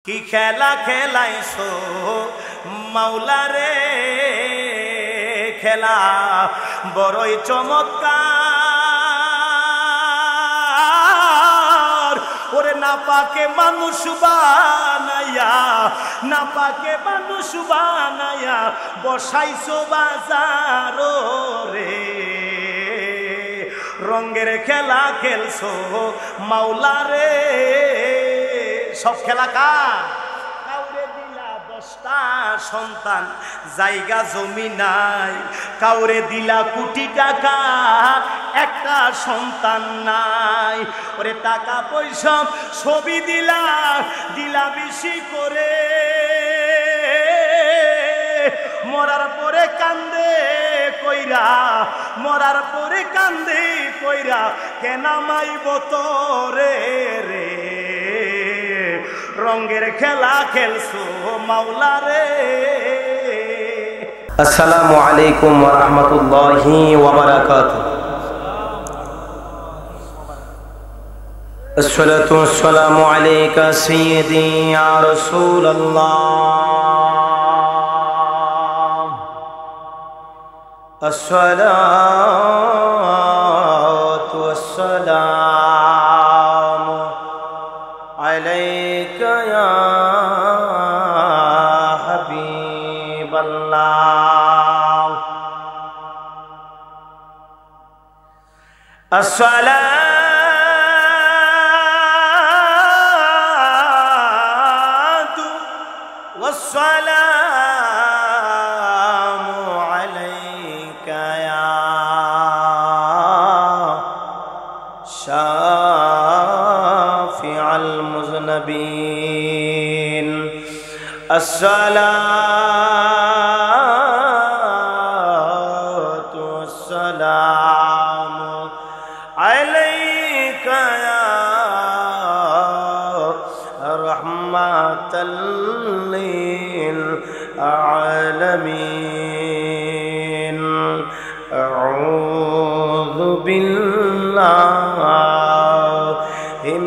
কি খেলা খেলাইছো মাওলা রে, খেলা বড়ই চমৎকার। ওরে না পাকে মানুষ বানাইয়া, না পাকে মানুষ বানাইয়া বসাইছো বাজার রে। রঙের খেলা খেলছো মাওলা রে। সব খেলা কার? কাউরে দিলা 10টা সন্তান, জায়গা জমি নাই। কাউরে দিলা কোটি টাকা, একটা সন্তান নাই। ওরে টাকা পয়সা ছবি দিলা, দিলা বেশি করে। মরার পরে কান্দে কইরা, মরার পরে কান্দে কইরা কেনামাইব তোরে রে। রঙের খেলা খেলছো মাওলা রে। আসসালামু আলাইকুম ওয়া রাহমাতুল্লাহি ওয়া বারাকাতুহু। আসসালাতু ওয়াসসালামু আলাইকা সাইয়্যিদি ইয়া রাসূলুল্লাহ। আসসালাতু ওয়াসসালামু আলাইকা ইয়া হাবিবাল্লাহ। আসসালাতু ওয়াসসালামু আলাইকা ইয়া শাফিআল মুযনিবিন। আসসালাতু ওয়াসসালামু আলাইকা ইয়া রাহমাতাল লিল আলামিন। আউযু বিল্লাহি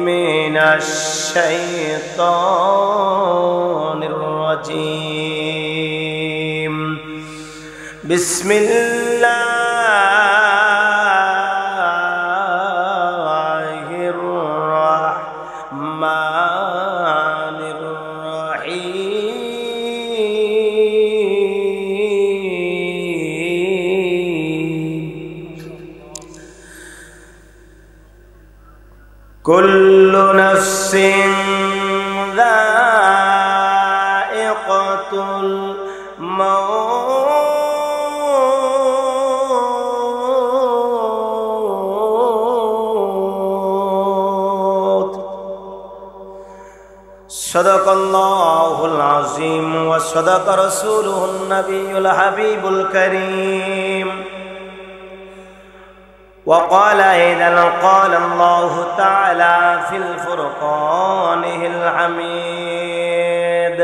মিনাশ শাইতানির রাজীম। বিসমিল্লাহির রাহমানির রহিম। কুল্লু নাফসিন যায়িকাতুল মাউত। সাদাকাল্লাহুল আযীম ওয়া সাদাকা রাসূলুহুন নাবিয়্যুল হাবিবুল কারীম। وقال إذا قال الله تعالى في الفرقان الحميد: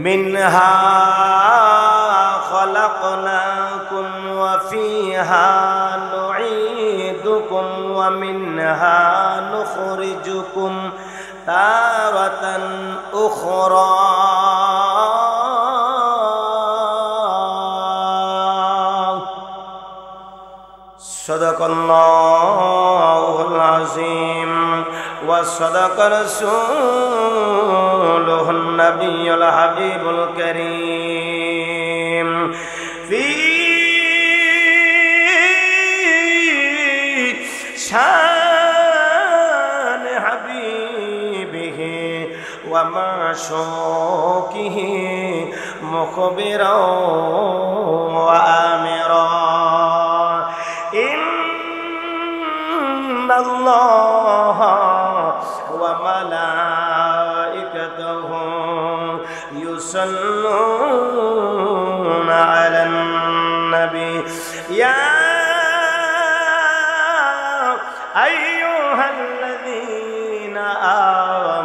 منها خلقناكم وفيها نعيدكم ومنها نخرجكم تارة أخرى. صدق الله العظيم وصدق رسوله النبي الحبيب الكريم. في شان حبيبه ومعشوقه مخبرا وآمرا: إن الله وملائكته يصلون على النبي يا أيها الذين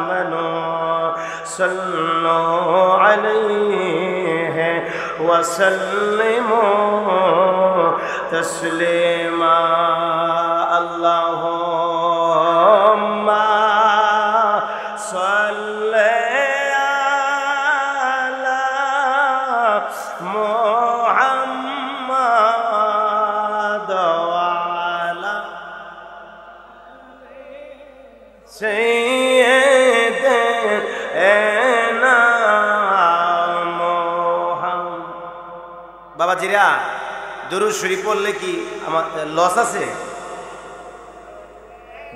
آمنوا صلوا عليه وسلموا تسليما. اللهم صل ভাইরা দরুদ শরীফ পড়লে কি আমার লস আছে?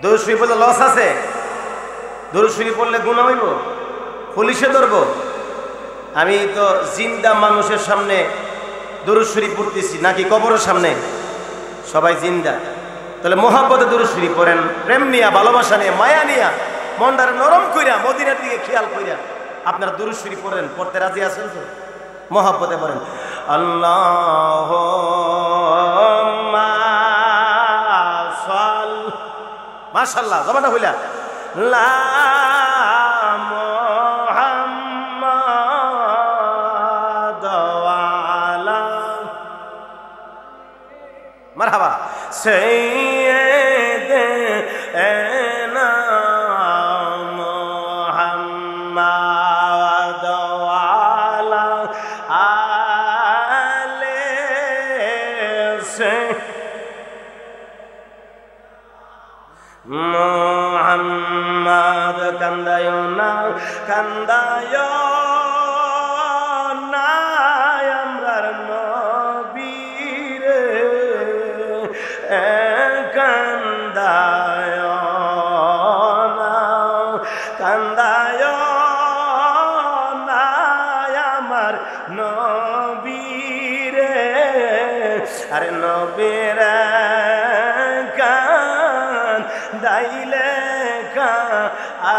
দরুদ শরীফ পড়লে লস আছে? দরুদ শরীফ পড়লে গুনাহ হইব? পুলিশে ধরবো? আমি তো জিন্দা মানুষের সামনে দরুদ শরীফ পড়তেছি, নাকি কবরের সামনে? সবাই জিন্দা। তাহলে মোহাব্বতে দরুদ শরীফ পড়েন, প্রেম নিয়া, ভালোবাসা নিয়ে, মায়া নিয়া, মনটারে নরম কইরা, মদিনার দিকে খেয়াল কইরা আপনারা দরুদ শরীফ পড়েন। পড়তে রাজি আছেন তো? মোহাব্বতে পড়েন আল্লাহুম্মা সাল্লি, মাশাআল্লাহ, জবানটা হইলা লা মুহাম্মাদ ওয়ালা মারহাবা সাইয়্যিদিনা মুহাম্মাদ ওয়ালা আলি মুহাম্মদ। কান্দায়ো না, কান্দায়ো না আমরার নবীরে, কান্দায়ো না, কান্দায়ো না আমার নবীরে। আরে নবীরে দাইলে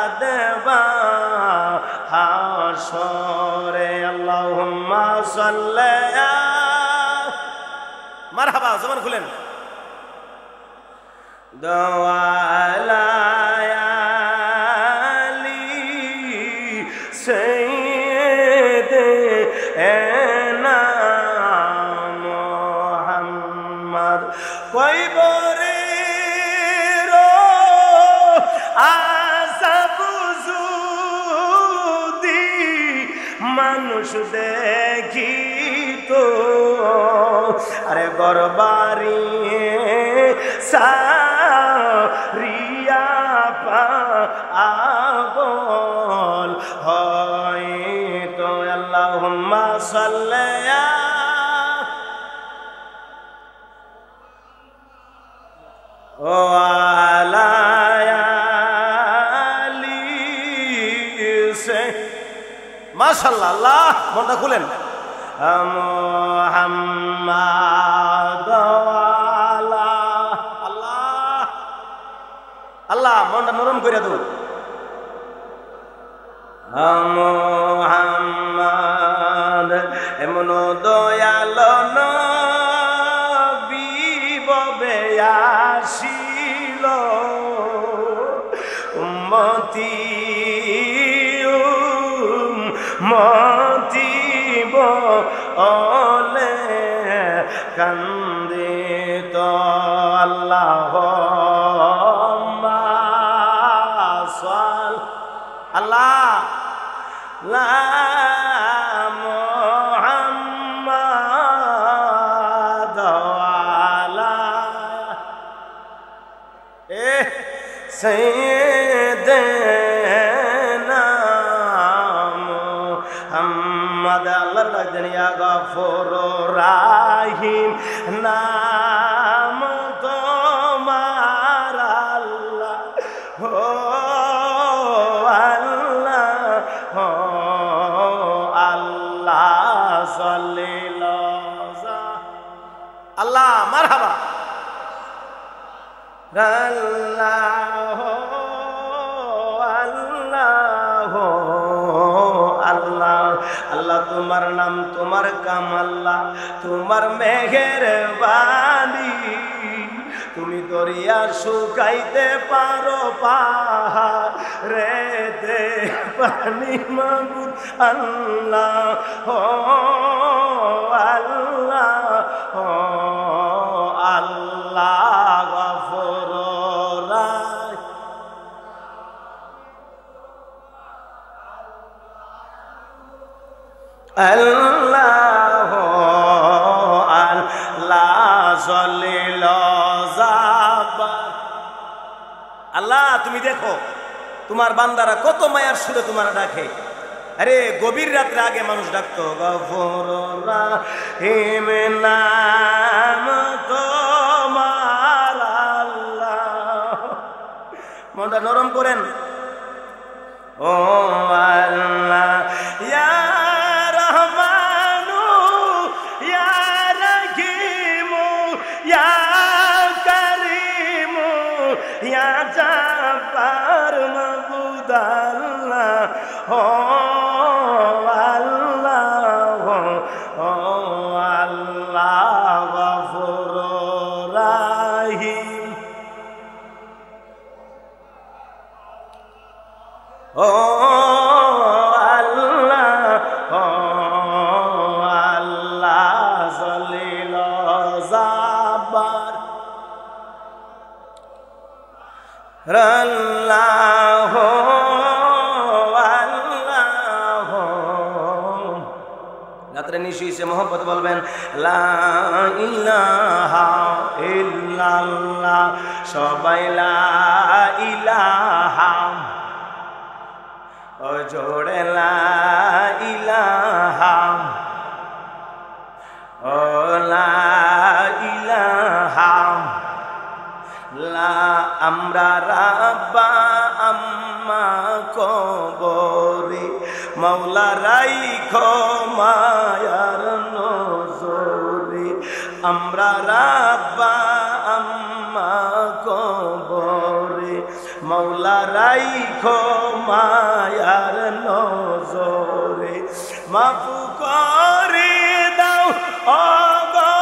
আদবা হাসরে। আল্লাহুম্মা সাল্লি, মারহাবা, জবান খুলেন, দওয়ালায়ালি সাইয়্যিদিনা মুহাম্মদ। কইবরে মানুষ দেখিত, আরে গরবারি সারিয়া পাগল হয়তো। আল্লাহুম্মা সাল্লি আলা আলি মাশাআল্লাহ। আল্লাহ, মনটা খুলেন মুহাম্মাদ ওয়ালা। আল্লাহ আল্লাহ, মনটা নরম করে দাও। মুহাম্মাদ এমন দয়ালো নবী ববে আসিল, উম্মতি মতিব ওলে কান্দিত। আল্লাহুম্মা সাল্লি আল্লাহ লা মুহাম্মাদ ওয়ালা সাইয়্যিদিনা মুহাম্মদ। আল্লাহর ডাক দেন, ইয়া গফুরুর রাহিম নাম তোমার আল্লাহ, ও আল্লাহ, ও আল্লাহ সাল্লিল্লাহ। আল্লাহ, মারহাবা। আল্লাহ আল্লাহ আল্লাহ আল্লাহ, তোমার নাম, তোমার কাম আল্লাহ, তোমার মেহেরবানি। তুমি দরিয়া শুকাইতে পারো পাহাড়েতে পানি মাবুদ। আল্লাহ ও আল্লাহ, ও আল্লাহ গফুরুর রাহিম। আল্লাহ আল্লাহ জলিল জাবার। আল্লাহ, তুমি দেখো তোমার বান্দারা কত মায়ার সুরে তোমার ডাকে। আরে গভীর রাত্রে আগে মানুষ ডাকতো গফুর রাহিম নাম তোমার আল্লাহ। মনটা নরম করেন। ও আল্লাহ ইয়া রহমানু ইয়া রহিমু ইয়া কারিমু ইয়া জাব্বার মাবুদ আল্লাহ। ও আল্লাহ ও আল্লাহ গফুর রাহিম। ও আল্লাহ ও আল্লাহ জলিল জাব্বার আল্লাহ আল্লাহ। রাত্রে নিশিসে মোহব্বত বলবেন লা ইলাহা ইল্লাল্লাহ, সবাই লা ইলাহা ও জোড়ে লা ইলাহা ও লা ইলাহা লা। আমরা রাব্বা আম্মা কবরে মাওলা রাইখো মায়ার নজরে। আমরা রাব্বা আম্মা কবরে মাওলা রাইখো মায়ার নজরে। মাফু করে দাও ও গো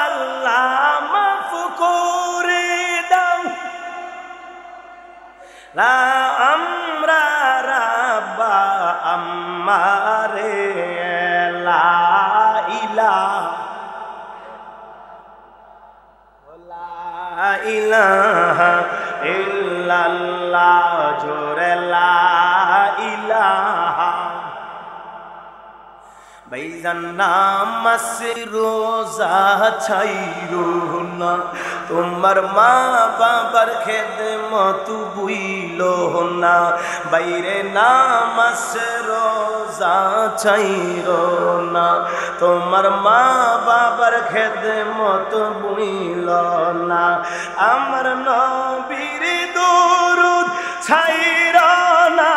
আল্লাহ, মাফু করে দাও। লা আমরা রাব্বা আম্মারে লা ইলাহা ইল্লাল্লাহ, জোরে লা ইলাহা। ভাইজান নামাজ রোজা ছাইরো না, তোমার মা বাবার খেদমত বুইলো না। বাইরে নামাজ রোজা ছাইরো না, তোমার মা বাবার খেদমত বুইলো না। আমার নবীর দুরুদ ছাইরো না,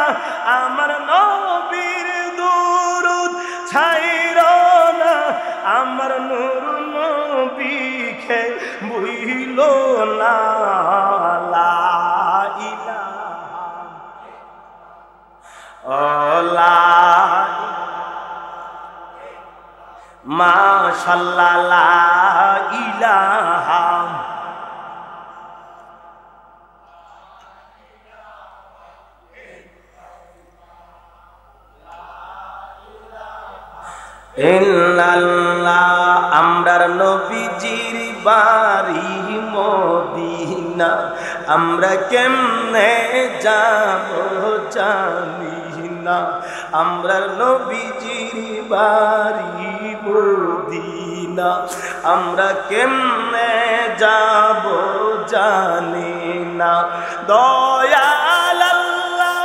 আমার নবীর দুরুদ ছাইরো না। আমার নূর নবীকে বুইলো না। লা ইলাহা ও লা মাশাআল্লাহ লা ইলাহা ইল্লাল্লাহ। আমরার নবীজির বাড়ি মদিনা, আমরা কেমনে যাব জানি না। আমরার নবীজির বাড়ি মদিনা, আমরা কেমনে যাব জানি না। দয়াল আল্লাহ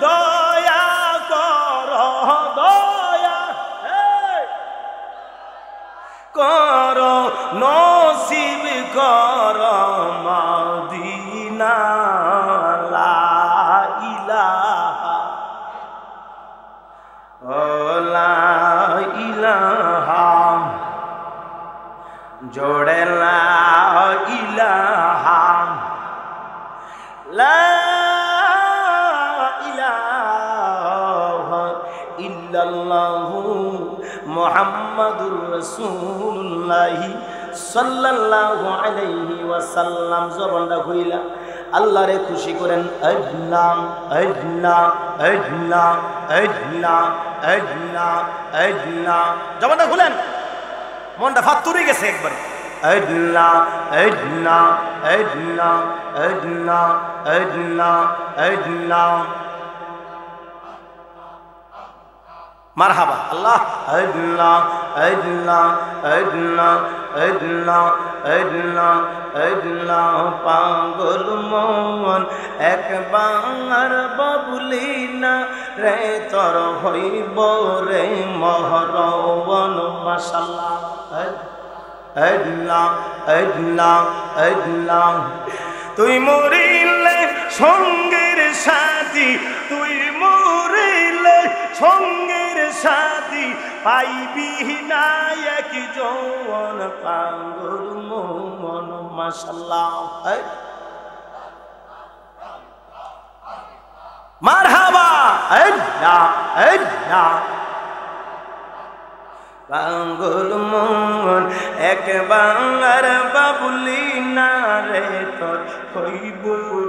দয়া করো, দয়া করো, নসিব করো মদিনা। লা ইলাহা ও লা ইলাহা, জোড়ে লা ইলাহা লা ইলাহা ইল্লাল্লাহু মুহাম্মাদুর রাসূলুল্লাহ সাল্লাল্লাহু আলাইহি ওয়াসাল্লাম। জবানটা খুইলা আল্লাহরে খুশি করেন। আল্লাহ আল্লাহ আল্লাহ আল্লাহ আল্লাহ আল্লাহ। জবানটা খুলেন, মনটা ফাতুরে গেছে একবার। আল্লাহ আল্লাহ আল্লাহ আল্লাহ আল্লাহ আল্লাহ। মারহাবা আল্লাহ আল্লাহ আল্লাহ আল্লাহ আল্লাহ আল্লাহ আল্লাহ পাগল মন একবার বাবুলি না রে তোর হইব রে মহরবন মাশাআল্লাহ আল্লাহ আল্লাহ আল্লাহ তুই মরিলে সঙ্গের সাথী তুই মরিলে সঙ্গের সাথী পাইবি না এক যৌবন পাগল মন মাশাআল্লাহ মারহাবা আল্লাহ আল্লাহ পাগল মন একবার বাবুলি না রে তোর হইব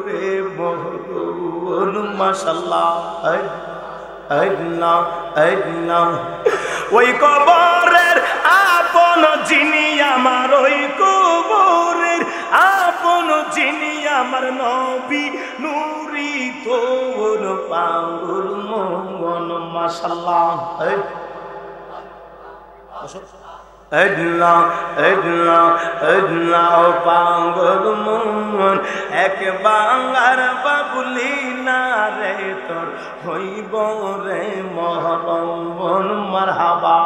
রে মহরবন মাশাআল্লাহ আল্লাহ আল্লাহ ওই কবরের আপন যিনি আমার ওই কবরের আপন যিনি আমার নবী নূরি তোর পাগল মন মাশাআল্লাহ আল্লাহ আল্লাহ আল্লাহ পাগল মন একবার বাবুলি না রে তোর হইব রে মহরবন মারহাবা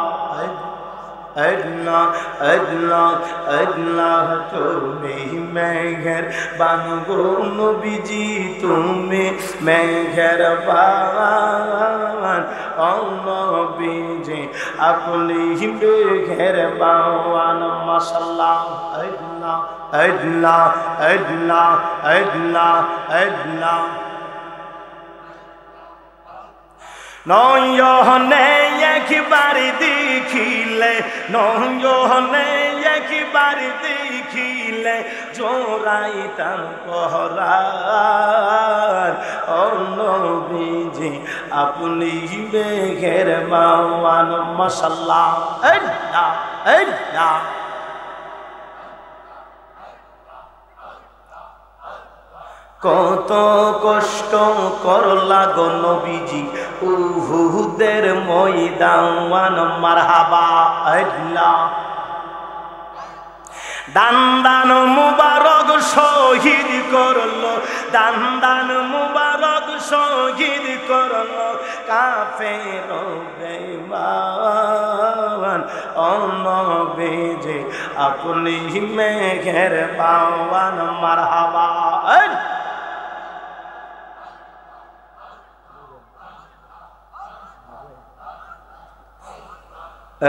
আল্লাহ আল্লাহ আল্লাহ তুমি মেঘের বানগো নবীজি তুমি মেঘের বান ও নবীজি আপনি মেঘের বান মাশাআল্লাহ আল্লাহ আল্লাহ আল্লাহ আল্লাহ আল্লাহ নয়নে একবার দেখিলে নয়নে একবার দেখিলে জোড়াইতাম পহরার ও নবীজি আপনি মেঘের বান মাশাআল্লাহ আল্লাহ আল্লাহ কত কষ্ট করলা গো নবীজি উহুদের ময়দান মারহাবা আল্লাহ দান দান মুবারক শহীদ করলো দান দান মুবারক শহীদ করলো কাফের বেঈমান ও নবীজি আপনি মেঘের বান মারহাবা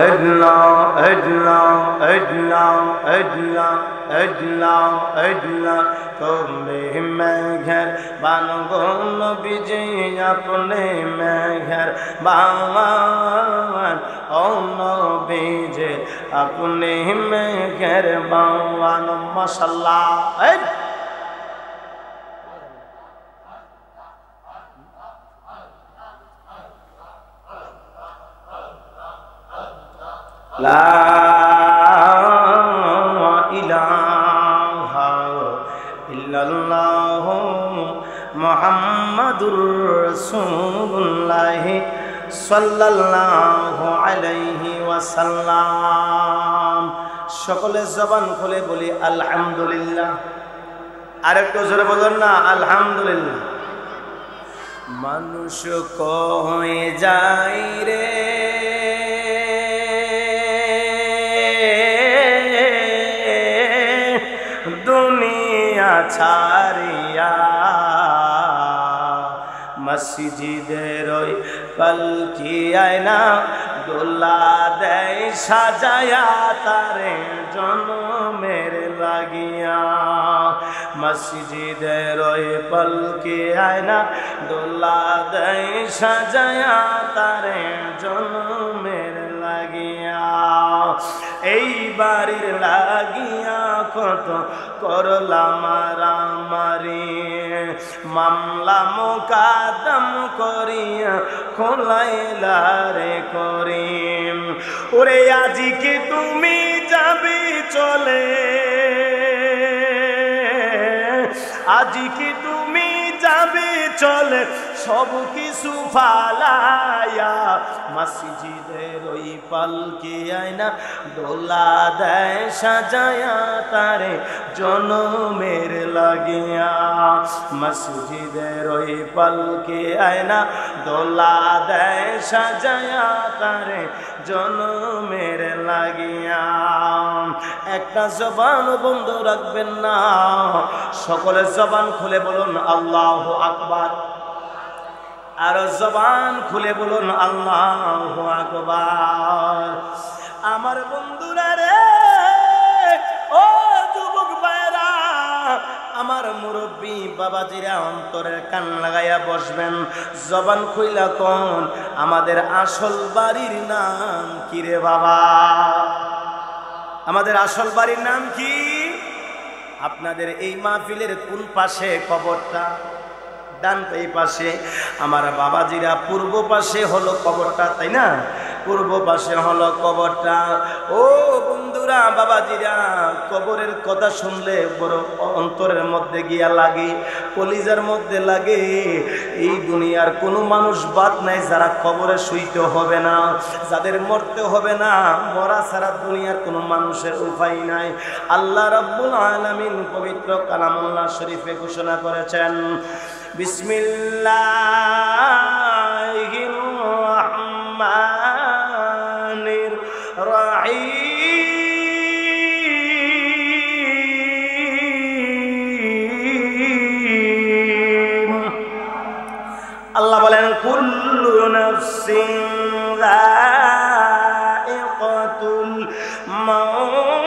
আল্লাহ আল্লাহ আল্লাহ আল্লাহ আল্লাহ আল্লাহ তুমি মেঘের বানগো নবীজি আপনি মেঘের বান ও নবীজি আপনি মেঘের বান মাশাআল্লাহ লা ইলাহা ইল্লাল্লাহু মুহাম্মাদুর রাসূলুল্লাহ সাল্লাল্লাহু আলাইহি ওয়াসাল্লাম সকলে জবান খুলে বলি আলহামদুলিল্লাহ আরেকটু জোরে বলুন না আলহামদুলিল্লাহ মানুষ কয়ে যায় রে ছাড়িয়া মসজিদের ওই পালকি আয়না দোলা দেয় সাজায়া তারে জনমের লাগিয়া মসজিদের ওই পালকি আয়না দোলা দেয় সাজায়া তারে জনমের লাগিয়া এই বাড়ির লাগিয়া কত করলাম মারামারি মামলা মোকাদম করিয়া খোলাইলা রে করিম ওরে আজকে তুমি যাবে চলে আজকে তুমি যাবে চলে সব কিছু ফালায়া মসজিদের ওই পালকি আয়না দোলা দেয় সাজায়া তারে জনমের লাগিয়া। মসজিদের ওই পালকি আয়না দোলা দেয় সাজায়া তারে জনমের লাগিয়া। একটা জবান বন্ধ রাখবেন না, সকলের জবান খুলে বলুন আল্লাহু আকবার। আর জবান খুলে বলুন আল্লাহু আকবার। আমার বন্ধুরা রে, ও যুবক ভাইরা, আমার মুরব্বী বাবাজিরা অন্তরের কান লাগাইয়া বসবেন। জবান খুইলা কোন আমাদের আসল বাড়ির নাম কি রে বাবা? আমাদের আসল বাড়ির নাম কি? আপনাদের এই মাহফিলের কোন পাশে কবরটা? ডান এই পাশে। আমার বাবাজিরা পূর্ব পাশে হলো কবরটা, তাই না? পূর্ব পাশে হলো কবরটা। ও বন্ধুরা বাবাজিরা, কবরের কথা শুনলে বড় অন্তরের মধ্যে গিয়া লাগে, কলিজার মধ্যে লাগে। এই দুনিয়ার কোনো মানুষ বাদ নাই যারা কবরে শুইতে হবে না, যাদের মরতে হবে না। মরা ছাড়া দুনিয়ার কোনো মানুষের উপায় নাই। আল্লাহ রাব্বুল আলামিন পবিত্র কালামুল্লাহ শরীফে ঘোষণা করেছেন, বিসমিল্লাহির রহমানির রহিম। আল্লাহ বলেন, কুল্লু নাফসিন যায়িকাতুল মাউত।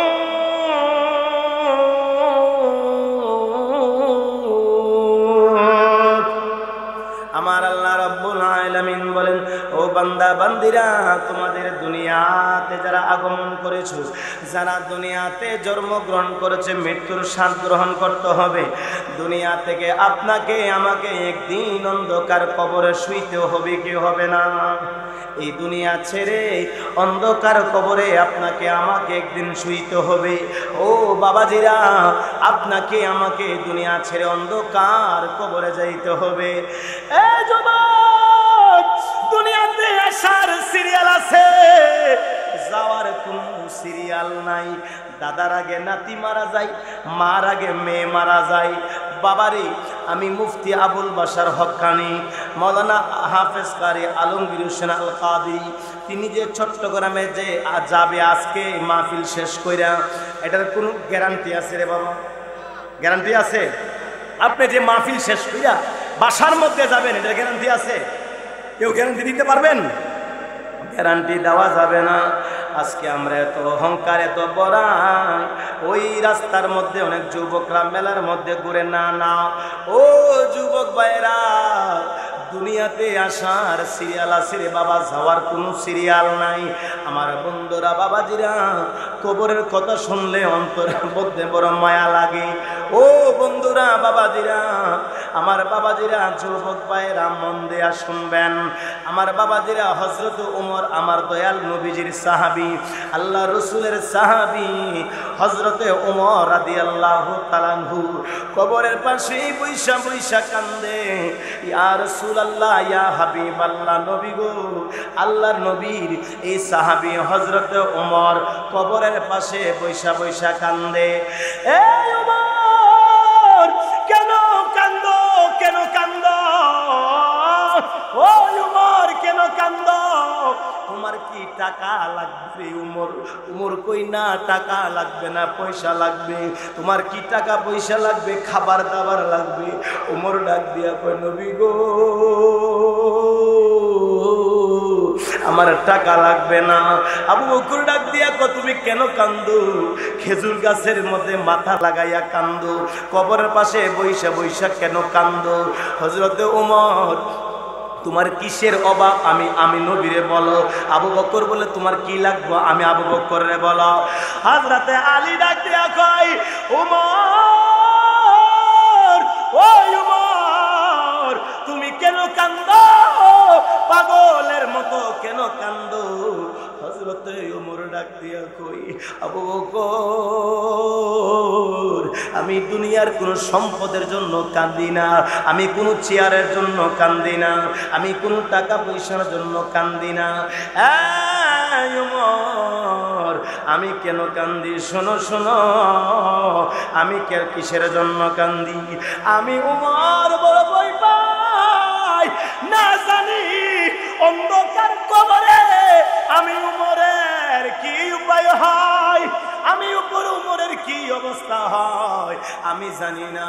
আমার আল্লাহ রাব্বুল আলামিন বলেন, ও বান্দা বান্দিরা, তোমাদের দুনিয়াতে যারা আগমন করেছো, যারা দুনিয়াতে জন্মগ্রহণ করেছে, মৃত্যুর স্বাদ গ্রহণ করতে হবে। দুনিয়া থেকে আপনাকে আমাকে একদিন অন্ধকার কবরে শুইতে হবে কি হবে না? এই দুনিয়া ছেড়ে অন্ধকার কবরে আপনাকে আমাকে একদিন শুইতে হবে। ও বাবাজিরা, আপনাকে আমাকে দুনিয়া ছেড়ে অন্ধকার কবরে যাইতে হবে। এই যুবক, দুনিয়াতে আসার সিরিয়াল আছে, যাওয়ার কোনো সিরিয়াল নাই। দাদার আগে নাতি মারা যায়, মার আগে মেয়ে মারা যায়। বাবারে, আমি মুফতি আবুল বাশার হক্কানি মৌলানা হাফেজ কারি আলমগীর হোসেন আল কাদরি, তিনি যে চট্টগ্রামে যে যাবে আজকে মাহফিল শেষ কইরা, এটার কোনো গ্যারান্টি আছে রে বাবা? গ্যারান্টি আছে? আপনি যে মাহফিল শেষ কইরা বাসার মধ্যে যাবেন, এটার গ্যারান্টি আছে? কেউ গ্যারান্টি দিতে পারবেন? গ্যারান্টি দেওয়া যাবে না। আজকে আমরা এত অহংকার, এত বড়াই, ওই রাস্তার মধ্যে অনেক যুবকরা মেলার মধ্যে ঘুরে। না না, ও যুবক ভাইরা, দুনিয়াতে আসার সিরিয়াল আছে রে বাবা, যাওয়ার কোনো সিরিয়াল নাই। আমার বন্ধুরা বাবাজিরা, কবরের কথা শুনলে অন্তরের মধ্যে বড় মায়া লাগে। ও বন্ধুরা বাবাজিরা, আমার বাবাজিরা, যুবক ভাইরা, মন দেয়া শুনবেন। আমার বাবাজিরা, হযরত ওমর আমার দয়াল নবীজির সাহাবী, আল্লাহ রসুলের সাহাবী হযরতে ওমর রাদিয়াল্লাহু তাআলা আনহু কবরের পাশে বৈশা বৈশা কান্দে। ইয়া রাসূলুল্লাহ, ইয়া হাবিবাল্লাহ, নবী গো, আল্লাহর নবীর এই সাহাবী হযরতে ওমর কবরের পাশে বৈশা বৈশা কান্দে। এই ওমর, কেন কান্দো, কেন কান্দো? ও উমর, কেন কান্দো? তোমার কি টাকা লাগবে? উমর উমর কই না, টাকা লাগবে না, পয়সা লাগবে। তোমার কি টাকা পয়সা লাগবে? খাবার দাবার লাগবে। উমর ডাক দিয়া কয়, নবী গো, আমার টাকা লাগবে না। আবু বকর ডাক দিয়া কয়, তুমি কেন কান্দো? খেজুর গাছের মধ্যে মাথা লাগাইয়া কান্দো, কবরের পাশে বৈশা বৈশা কেন কান্দো? হযরতে ওমর, তোমার কিসের অভাব আমি নবীরে বলো। আবু বকর বলে, তোমার কি লাগবে? আমি আবু বকরে বলো। হযরতে আলী ডাক দিয়া কয়, ওমর, ও ওমর, তুমি কেন কান্দো? পাগলের মতো কেন কান্দো? হযরতে ওমর ডাক দিয়া কই, আবু বকর, আমি দুনিয়ার কোন সম্পদের জন্য কান্দি না, আমি কোন চেয়ারের জন্য কান্দি না, আমি কোন টাকা পয়সার জন্য কান্দি না। এই ওমর, আমি কেন কান্দি? শোনো শোনো, আমি কিসের জন্য কান্দি? আমি ওমর বড় ভয় পাই, না জানি অন্ধকার কবরে আমি উমরের কি উপায় হয়, আমি উপর উমরের কি অবস্থা হয় আমি জানি না।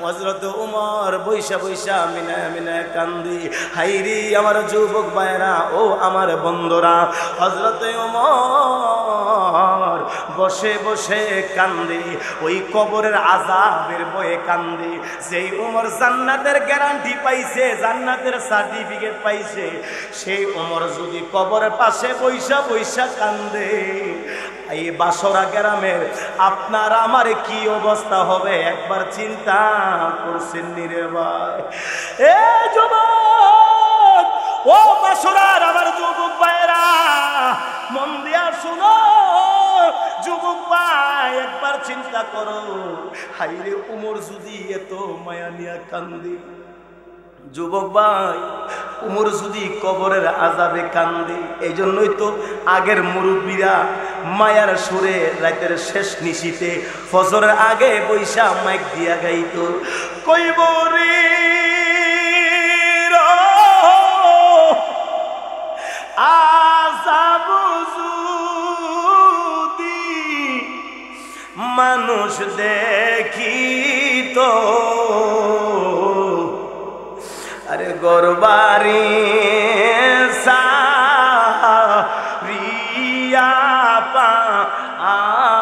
হযরত উমর বৈশা বৈশা মিনায় কান্দি। হাইরি আমার যুবক ভাইরা, ও আমার বন্ধুরা, হযরত উমর বসে বসে কান্দি, ওই কবরের আযাবের ভয়ে কান্দি। যেই উমর জান্নাতের গ্যারান্টি পাইছে, জান্নাতের সার্টিফিকেট পাইছে, সেই উমর যদি কবরের পাশে বৈশা বৈশা কান্দে, এই বাসরা গ্রামের আপনার আমার কি অবস্থা হবে একবার চিন্তা করছেন রে ভাই? এ যুবক, ও বাসরার আমার যুবক ভাইরা, মন দিয়া শুনো যুবক ভাই, একবার চিন্তা করো, হাইরে উমর যদি এত মায়া নিয়া কান্দি, যুবক ভাই উমর যদি কবরের আযাবে কান্দে, এই জন্যই তো আগের মুরব্বীরা মায়ার সুরে রাতের শেষ নিশিতে ফজরের আগে বৈশা মাইক দিয়া গাইতো, কইবরি আযাব যদি মানুষ দেখিতো, আরে গরবারি সারিয়া পা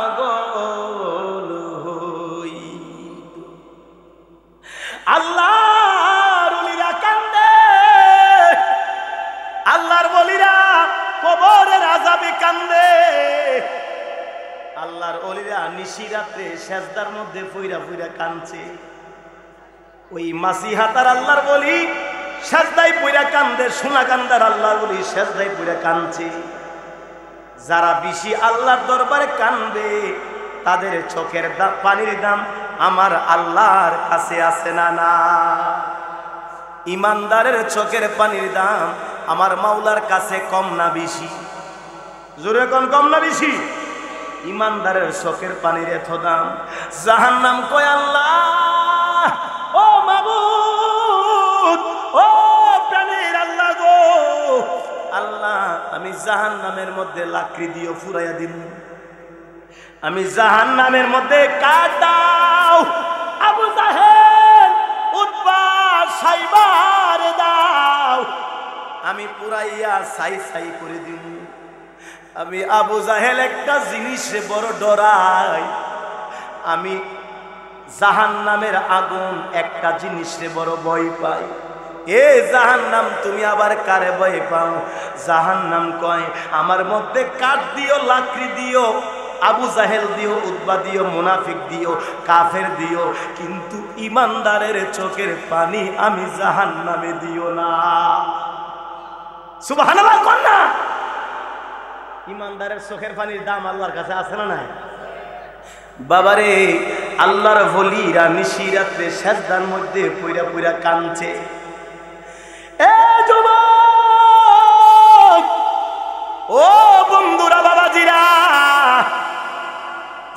আগল হইত। আল্লাহর ওলিরা কান্দে, আল্লাহর ওলিরা কবরের আযাবে কান্দে, আল্লাহর ওলিরা নিশি রাতে সেজদার মধ্যে ফইরা ফইরা কাঁদছে। ওই মাসিহাতার আল্লাহর বলি সেজদায় পইরা কান্দে, সোনা কান্দার আল্লাহর বলি সেজদায় পইরা কান্দছে। যারা বেশি আল্লাহর দরবারে কান্দে, তাদের চোখের পানির দাম আমার আল্লাহর কাছে আছে না না? ইমানদারের চোখের পানির দাম আমার মাওলার কাছে কম না বেশি? জোরে কোন কম না বেশি? ইমানদারের চোখের পানির এত দাম। জাহান্নাম কয়, আল্লাহ ও মাবুদ, ও প্রাণের আল্লাহ গো, আল্লাহ আমি জাহান্নামের মধ্যে লাকড়ি দিও ফুরাইয়া দিন, আমি জাহান্নামের মধ্যে কাট দাও, আবু জাহেল উতবা সাইবার দাও, আমি পুরাইয়া ছাই ছাই করে দিব। আমি আবু জাহেল একটা জিনিসে বড় ডরাই, আমি জাহান্নামের আগুন একটা জিনিসে বড় ভয় পাই। এ জাহান্নাম, তুমি আবার কারে ভয় পাও? জাহান্নাম কয়, আমার মধ্যে কাঠ দিও, লাকড়ি দিও, আবু জাহেল দিও, উতবা দিও, মুনাফিক দিও, কাফের দিও, কিন্তু ইমানদারের চোখের পানি আমি জাহান্নামে দিও না। সুবহানাল্লাহ কোন না? ইমানদারের চোখের পানির দাম আল্লাহর কাছে আছে না নাই? বাবারে, আল্লাহর ওলিরা নিশি রাতে সেজদার মধ্যে পইরা পইরা কাঁদছে। এ যুবক, ও বন্ধুরা, বাবাজিরা,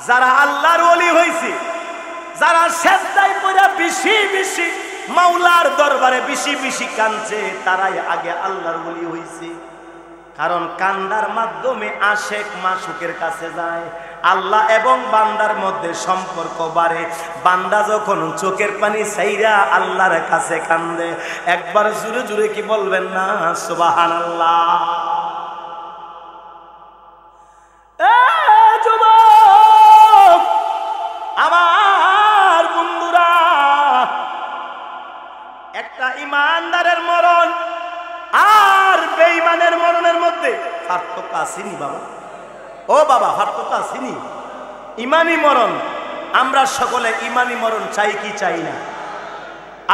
যারা আল্লাহর ওলি হইছে, যারা সেজদায় পইরা বেশি বেশি মাওলার দরবারে বেশি বেশি কাঁদছে, তারাই আগে আল্লাহর ওলি হইছে। কারণ কান্দার মাধ্যমে আশেক মাসুকের কাছে যায়, আল্লাহ এবং বান্দার মধ্যে সম্পর্ক বাড়ে। বান্দা যখন চোখের পানি ছাইরা আল্লাহর কাছে কান্দে, একবার জুড়ে জুড়ে কি বলবেন না সুবহানাল্লাহ? যুবক আমার বন্ধুরা, একটা ইমানদারের মরণ আর বেঈমানের মরণের মধ্যে পার্থক্য আসেনি বাবা? ও বাবা, পার্থক্য আসেনি? ইমানি মরণ, আমরা সকলে ইমানি মরণ চাই কি চাই না?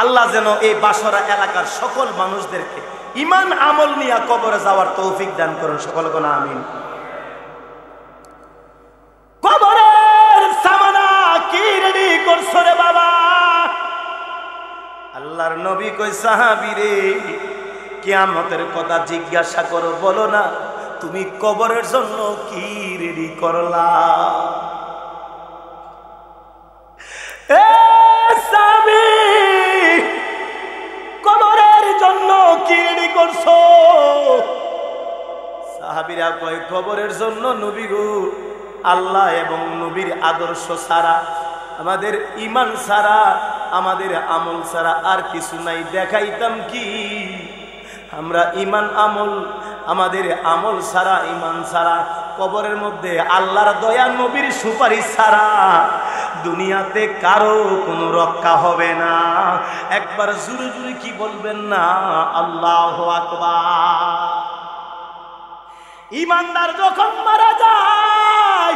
আল্লাহ যেন এই বাসরা এলাকার সকল মানুষদেরকে ইমান আমল নিয়ে কবরে যাওয়ার তৌফিক দান করুন, সকল কোন আমিন। নবী কই সাহাবীরে কিয়ামতের কথা জিজ্ঞাসা করো, বলো না তুমি কবরের জন্য কি রেডি করলা? কবরের জন্য কি রেডি করছো? সাহাবীরা কয় কবরের জন্য নবী গো আল্লাহ এবং নবীর আদর্শ ছাড়া, আমাদের ঈমান ছাড়া, আমাদের আমল ছাড়া আর কিছু নাই। দেখাইতাম কি আমরা ঈমান আমল, আমাদের আমল ছাড়া, ঈমান ছাড়া কবরের মধ্যে আল্লাহর দয়া নবীর সুপারিশ ছাড়া দুনিয়াতে কারো কোনো রক্ষা হবে না। একবার জোরে জোরে কি বলবেন না আল্লাহু আকবার। ঈমানদার যখন মারা যায়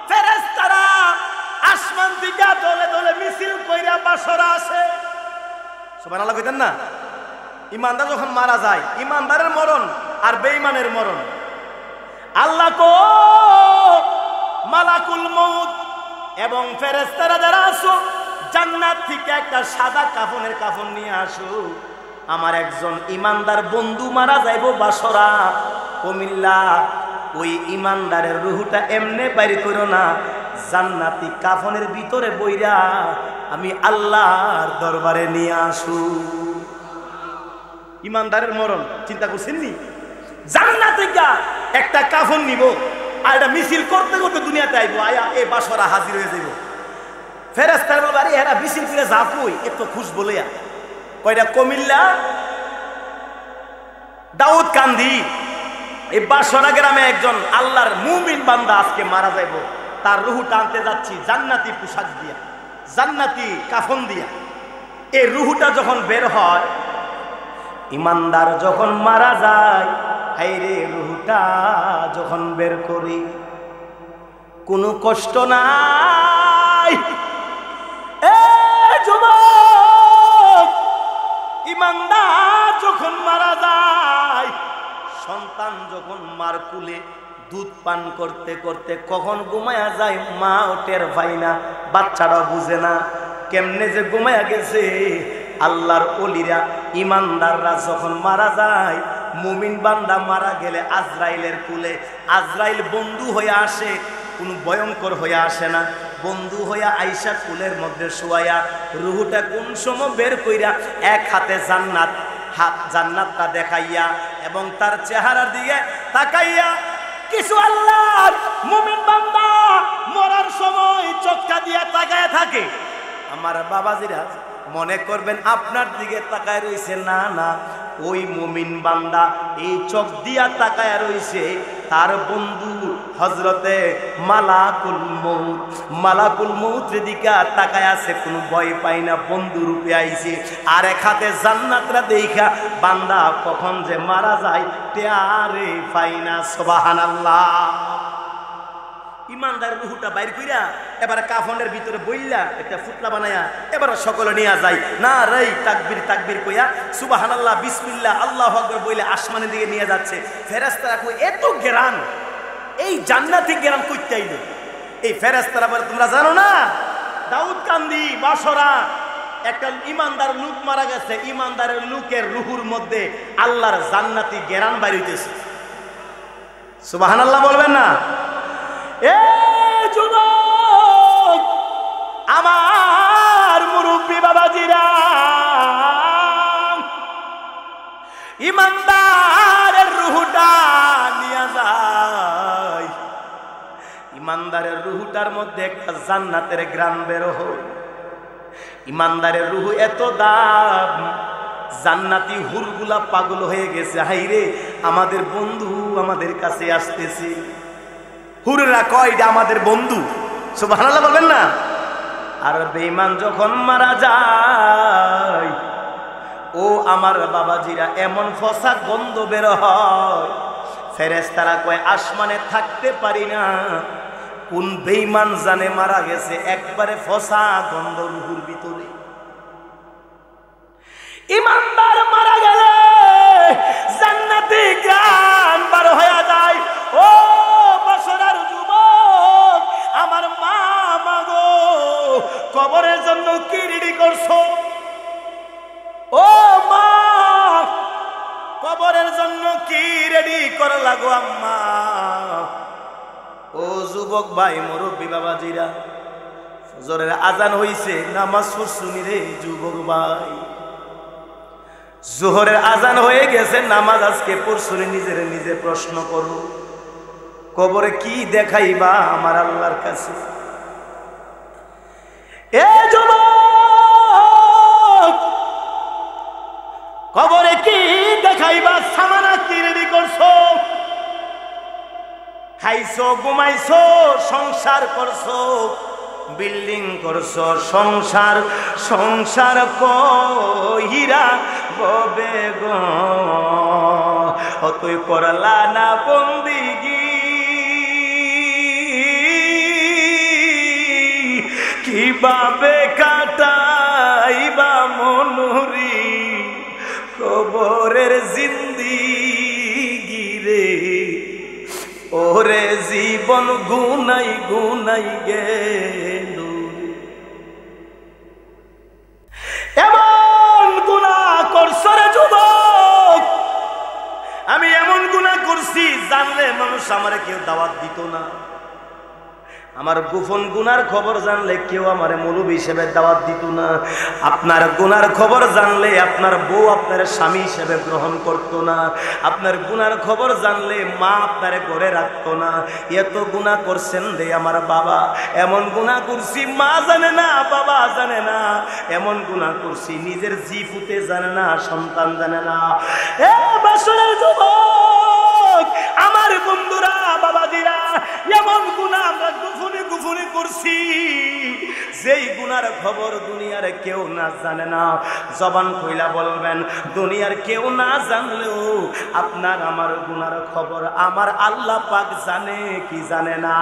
ফেরেশতারা আসমান থেকে দলে দলে মিছিল কইরা বাসরা আসে। সুবহানাল্লাহ কইতেন না? ঈমানদার যখন মারা যায়, ঈমানদারের মরণ আর বেঈমানের মরণ, আল্লাহ কো মালাকুল মউত এবং ফেরেশতারা যারা আসো জান্নাত থেকে একটা সাদা কাফনের কাফন নিয়ে আসো। আমার একজন ঈমানদার বন্ধু মারা যাইব বাসরা কুমিল্লা, ওই ঈমানদারের রূহটা এমনে বাইর করো না, জান্নাতি কাফনের ভিতরে বইরা আমি আল্লাহর দরবারে নিয়ে আসু। ঈমানদারের মরণ চিন্তা করছেন নি? জান্নাতে একটা কাফন নিব আর এটা মিছিল করতে করতে দুনিয়াতে আইবো, আয়া এই বাসরা হাজির হয়ে যাইব। ফেরেশতারা বলবে আরে এরা মিছিল করে যা কই এত খুশ বলিয়া কয়টা কুমিল্লা দাউদ কান্দি এই বাসরা গ্রামে একজন আল্লাহর মুমিন বান্দা আজকে মারা যাইব, তার রূহটা আনতে যাচ্ছি জান্নাতি পোশাক দিয়া, জান্নাতি কাফন দিয়া। এই রূহটা যখন বের হয়, ঈমানদার যখন মারা যায়, হায়রে রূহটা যখন বের করি কোনো কষ্ট নাই। এ যুবক, ঈমানদার যখন মারা যায়, সন্তান যখন মার কুলে দুধ পান করতে করতে কখন ঘুমায়া যায় মাও টের পায় না, বাচ্চাটাও বুঝে না কেমনে যে ঘুমায়া গেছে। আল্লাহর ওলিরা ঈমানদাররা যখন মারা যায়, মুমিন বান্দা মারা গেলে আজরাইলের কুলে আজরাইল বন্ধু হয়ে আসে, কোনো ভয়ঙ্কর হয়ে আসে না, বন্ধু হইয়া আইসা কুলের মধ্যে শোয়াইয়া রুহুটা কোন সময় বের কইরা এক হাতে জান্নাত, হাত জান্নাতটা দেখাইয়া এবং তার চেহারার দিকে তাকাইয়া কিছু আল্লাহর মুমিন বান্দা মরার সময় চোখটা দিয়া তাকায় থাকে। আমার বাবাজিরা মনে করবেন আপনার দিকে তাকায় রইছে, না না, ওই মুমিন বান্দা এই চোখ দিয়া তাকায় রইছে তার বন্ধু হযরতে মালাকুল মউত। মালাকুল মউতের দিকে তাকায় আছে, কোনো ভয় পায় না, বন্ধু রূপে আইছে। আর এক হাতে জান্নাতরা দেখা বান্দা কখন যে মারা যায় টেয়ারে পায় না। সুবহানাল্লাহ। ঈমানদার রূহটা বাইর কইরা এবার কাফনের ভিতরে বইলা একটা ফুটলা বানায়া এবার সকলে নিয়ে যায়, না রে তাকবীর তাকবীর কইয়া সুবহানাল্লাহ বিসমিল্লাহ আল্লাহু আকবার বইলে আসমানের দিকে নিয়ে যাচ্ছে। ফেরেশতারা কই এত জ্ঞান, এই জান্নাতি জ্ঞান কইতে আইলো? এই ফেরেশতারা বলে তোমরা জানো না দাউদ কান্দি বাসরা একটা ঈমানদার লোক মারা গেছে, ঈমানদারের লোকের রূহুর মধ্যে আল্লাহর জান্নাতি জ্ঞান বাইর হইতেছে। সুবহানাল্লাহ বলবেন না? এ যুবক, আমার মুরব্বী বাবাজিরা, ঈমানদারের রূহটা নিয়ে যায়, ঈমানদারের রূহটার মধ্যে একটা জান্নাতের ঘ্রাণ বের হয়। ঈমানদারের রূহ এত দাম, জান্নাতি হুরগুলা পাগল হয়ে গেছে, হাইরে আমাদের বন্ধু আমাদের কাছে আসতেছে। হুররা কয় এটা আমাদের বন্ধু। সুবহানাল্লাহ বলবেন না? আর বেঈমান যখন মারা যায়, ও আমার বাবাজিরা এমন ফসা গন্ধ বের হয়, ফেরেশতারা কয় আসমানে থাকতে পারি না, কোন বেঈমান জানে মারা গেছে, একবারে ফসা গন্ধ রূহুর ভিতরে। ঈমানদার মারা গেলে জান্নাতি গান বার হয়ে যায়। ও বছরের যুবক, আমার মা মাগো কবরের জন্য কি রেডি করছো? করা লাগো আম্মা। ও যুবক ভাই, মুরব্বী বাবাজিরা, ফজরের আজান হইছে, নামাজ পড়ছুনি রে যুবক ভাই? জোহরের আজান হয়ে গেছে, নামাজ আজকে পড়ছুনি? নিজের নিজে প্রশ্ন করো। কবরে কি দেখাইবা আমার আল্লাহর কাছে? এ যুবক, কবরে কি দেখাইবা? সামানা কি রেডি করছো? খাইছো, ঘুমাইছো, সংসার করছো, বিল্ডিং করছো, সংসার সংসার কইরা ববে গো। তুই করলা না বন্দিগি, কিভাবে কাটাইবা মনুরি কবরের জিন্দিগি রে? ওরে জীবন গুনাই গুনাই গেল। এমন গুনাহ করছো রে যুবক, আমি এমন গুনাহ করছি জানলে মানুষ আমারে কেউ দাওয়াত দিত না। আমার গোপন গুনার খবর জানলে কেউ আমারে মৌলবী হিসেবে দাওয়াত দিত না। আপনার গুনার খবর জানলে আপনার বউ আপনার স্বামী হিসেবে গ্রহণ করতো না। আপনার গুনার খবর জানলে মা আপনার ঘরে রাখতো না। এত গুনাহ করছেন রে আমার বাবা, এমন গুনাহ করছি মা জানে না, বাবা জানে না। এমন গুনাহ করছি নিজের জিফুতে জানে না, সন্তান জানে না। এ বাসনের যুবক, আমার বন্ধুরা, বাবাজিরা, এমন গুনাহ আমরা গুফুনি গুফুনি করছি যেই গুনার খবর দুনিয়ার কেউ না জানে না। জবান কইলা বলবেন, দুনিয়ার কেউ না জানলেও আপনার আমার গুনার খবর আমার আল্লাহ পাক জানে কি জানে না?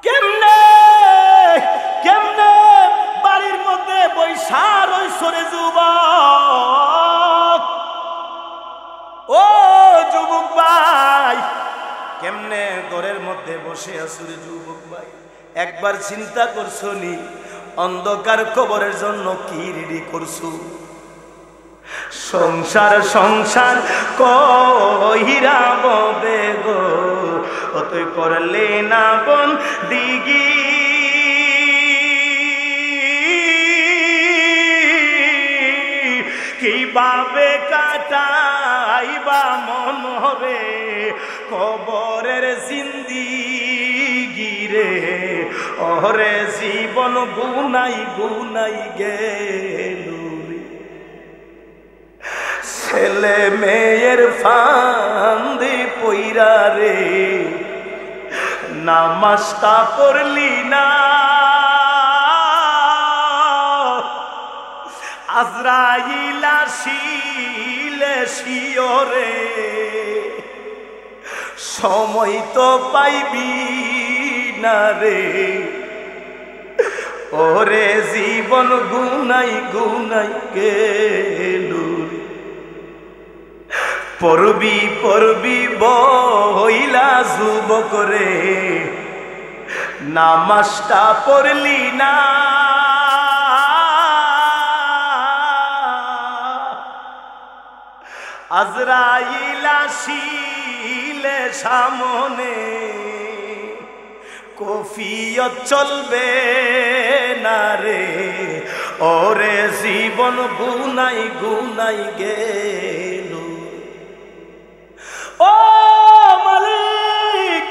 কেমনে কেমনে বাড়ির মধ্যে বৈশা রইছো রে যুবক? ও যুবক ভাই, কেমনে ঘরের মধ্যে বসে আছো রে যুবক ভাই? একবার চিন্তা করছো নি অন্ধকার কবরের জন্য কি রেডি করছো? সংসার সংসার কইরা ববে গো, তুই করলে না বন দিগি, কিভাবে কাটাইবা মনরে কবরের জিন্দিগি রে? ওরে জীবন গুনাই গুনাই গেল। ছেলে মেয়ের ফান্দে পইরা রে নামাজটা পড়লি না। আজরাইল আসিলে শিওরে সময় তো পাইবি না রে। ওরে জীবন গুনাই গুনাই গেল। পড়বি পড়বি বইলা যুবক রে, নামাজটা পড়লি না। আজরাইল আসিলে সামনে কফিয়ত চলবে না রে। ওরে জীবন গুনাই গুনাই গেল। ও মালিক,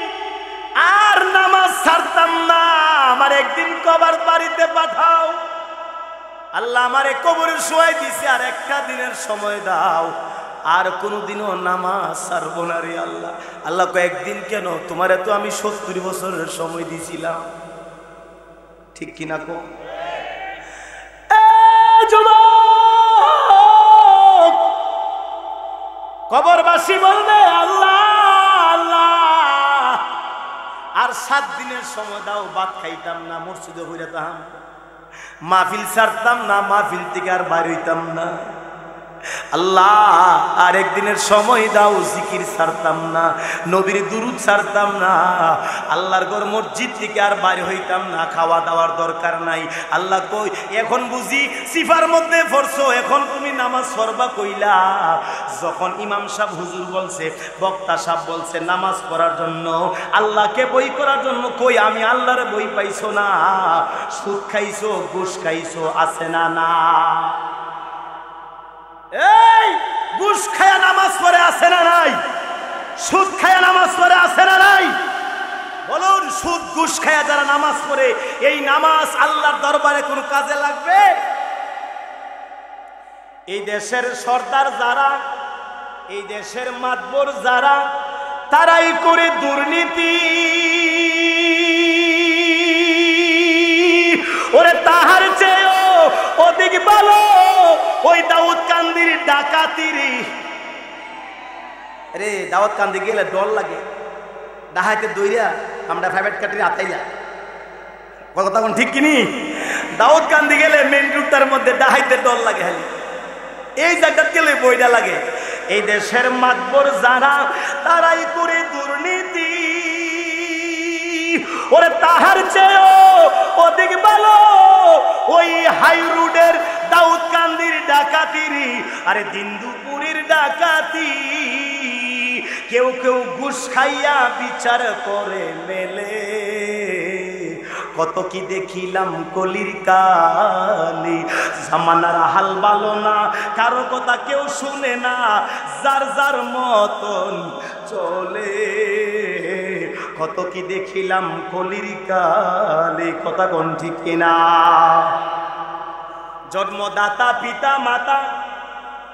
আর নামাজ ছাড়তাম না, আমার একদিন কবর বাড়িতে পাঠাও। আল্লাহ আমারে কবরে শোয়াই দিছে, আর একটা দিনের সময় দাও, আর কোনদিনও নামাজ ছাড়বো না রে আল্লাহ। আল্লাহ কয়েকদিন কেন, তোমারে তো আমি 70 বছরের সময় দিছিলাম, ঠিক কিনা কো? কবরবাসী বলবে আল্লাহ আল্লাহ, আর 7 দিনের সময় দাও, ভাত খাইতাম না, মসজিদে হইতাম, মাহফিল ছাড়তাম না, মাহফিল থেকে আর বাইর হইতাম না। আল্লাহ আর একদিনের সময় দাও, জিকির ছাড়তাম না, নবীর দুরূদ ছাড়তাম না, আল্লাহর ঘর মসজিদ থেকে আর বাইরে হইতাম না, খাওয়া দাওয়ার দরকার নাই। আল্লাহ কই এখন বুঝি সিফার মধ্যে পড়ছো, এখন তুমি নামাজ পড়বা কইলা? যখন ইমাম সাহেব হুজুর বলছে, বক্তা সাহেব বলছে নামাজ পড়ার জন্য, আল্লাহকে বই করার জন্য, কই আমি আল্লাহরে বই পাইছো না? সুদ খাইছো, ঘুষ খাইছো, আছে না? না, এই ঘুষ খায়া নামাজ পড়ে আছে না নাই? সুদ খায়া নামাজ পড়ে আছে না নাই? বলুন, সুদ ঘুষ খায়া যারা নামাজ পড়ে, এই নামাজ আল্লাহর দরবারে কোনো কাজে লাগবে? এই দেশের সর্দার যারা, এই দেশের মাতবর যারা, তারাই করে দুর্নীতি। ওরে তাহার চেয়েও অধিক ভালো ওই দাউদ কান্দির ডাকাতির। রে দাউদ কান্দি গেলে ডর লাগে, ডাহাইতে দইরা আমরা প্রাইভেট কাটির আতাইলা কথা কোন ঠিক কিনি? দাউদ কান্দি গেলে মেন রুটটার মধ্যে ডাহাইতে ডর লাগে, খালি এই জায়গাটা গেলে বইটা লাগে। এই দেশের মাতবর যারা, তারাই করে দুর্নীতি। ওরে তাহার চেয়েও অধিক ভালো ওই হাই রোডের দাউদ কান্দির ডাকাতির। আরে দিন দুপুরের ডাকাতি, কেউ কেউ ঘুষ খাইয়া বিচার করে মেলে। কত কি দেখিলাম কলির কালি, জামানার হাল ভালো না, কারো কথা কেউ শুনে না, যার যার মতন চলে। কত কি দেখিলাম কলির কালি, কথা কোন ঠিক কিনা? জন্মদাতা পিতা মাতা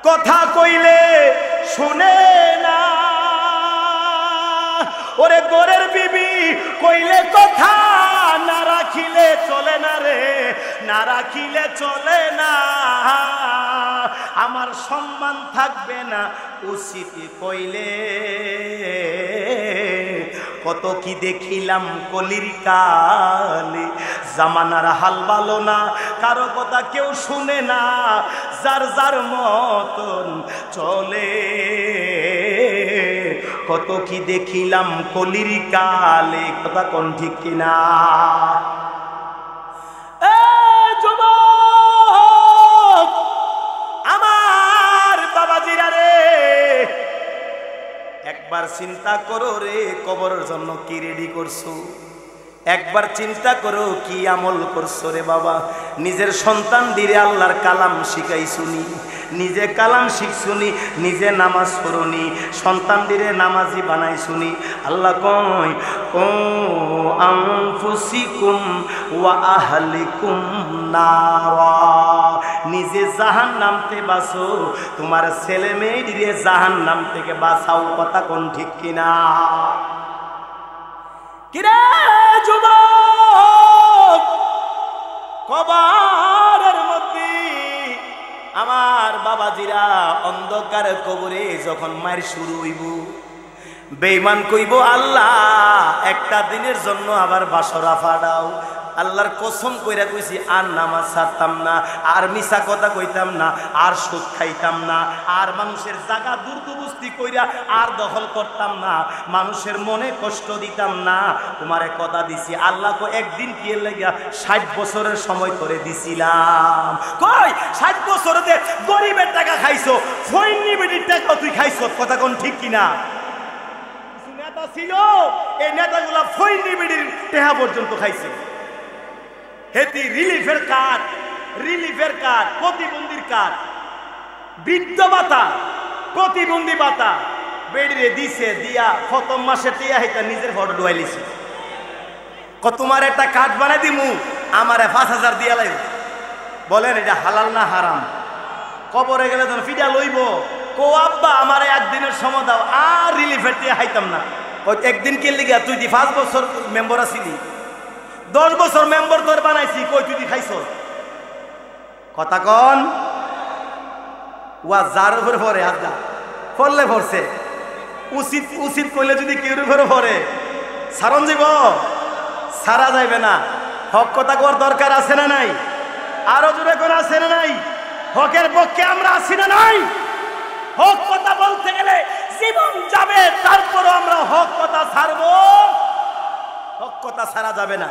কথা কইলে শুনে না, ওরে গোরের বিবি কইলে কথা না রাখিলে চলে না রে, না রাখিলে চলে না। আমার সম্মান থাকবে না উচিত কইলে। কত কি দেখিলাম কলির কালে, জামানার হাল ভালো না, কারো কথা কেউ শুনে না, যার যার মতন চলে। কত কি দেখিলাম কলির কালে, কথা কোন ঠিক কিনা? যুবক আমার বাবাজিরা রে, একবার চিন্তা করো রে, কবরের জন্য কি রেডি করছো? একবার চিন্তা করো কি আমল করছো রে বাবা। নিজের সন্তান দিরে আল্লাহর কালাম শিখাই শুনি, নিজে কালাম শিখছুনি, নিজে নামাজ পড়ুনি, সন্তান দিরে নামাজি বানাই শুনি। আল্লাহ কয় ও আনফুসিকুম ওয়া আহলিকুম নারা, নিজে জাহান্নাম থেকে বাঁচো, তোমার ছেলে মেয়ে দিরে জাহান্নাম থেকে বাঁচাও। কথা কোন ঠিক কিনা? কিরে যুবক, কবরের মধ্যে আমার বাবাজিরা অন্ধকার কবরে যখন মায়ের শুরু হইব, বেঈমান কইব আল্লাহ একটা দিনের জন্য আবার বাসরা ফাড়াও। আল্লাহর কসম কইরা কইছি, আর নামাজ ছাড়তাম না, আর মিছা কথা কইতাম না, আর সুদ খাইতাম না, আর মানুষের জায়গা দুর্দুবস্তি কইরা আর দখল করতাম না, মানুষের মনে কষ্ট দিতাম না। তোমারে কথা দিছি, আল্লাহ কো একদিন কি লাগিয়া 60 বছরের সময় করে দিছিলাম। কই 60 বছরতে গরিবের টাকা খাইছো, ফইন্নি বেটির টাকা তুই খাইছো। কথা কোন ঠিক কিনা? নেতা ছিল, এই নেতাগুলা ফইন্নি বেটির টাকা পর্যন্ত খাইছে। হেতি রিলিফের কার্ড, রিলিফের কার্ড, প্রতিবন্ধীর কার্ড, বৃদ্ধ ভাতা, প্রতিবন্ধী ভাতা বেড়িয়ে দিছে, দিয়া প্রথম মাসে টিয়া হেতা নিজের ফটো ডুয়াই লিছে। তোমার একটা কার্ড বানাই দিমু, আমারে 5000 দিয়া লাগবে। বলেন এটা হালাল না হারাম? কবরে গেলে যখন ফিডা লইব, কো আব্বা আমারে একদিনের সময় দাও, আর রিলিফের টিয়া হাইতাম না। ওই একদিন কে লিগা? তুই দি 5 বছর মেম্বার আছিলি, 10 বছর মেম্বার তোর বানাইছি, কই তুই খাইছ? কথা কন। ওয়া যার উপরে পড়ে আদা পড়লে পড়ছে, উচিত উচিত কইলে যদি কেউ উপরে পড়ে সারণ যাব, সারা যাইবে না। হক কথা কর দরকার আছে না নাই? আরো জোরে কোন আছে না নাই? হকের পক্ষে আমরা আছি না নাই? হক কথা বলতে গেলে জীবন যাবে, তারপরও আমরা হক কথা ছাড়বো? হক কথা ছাড়া যাবে না।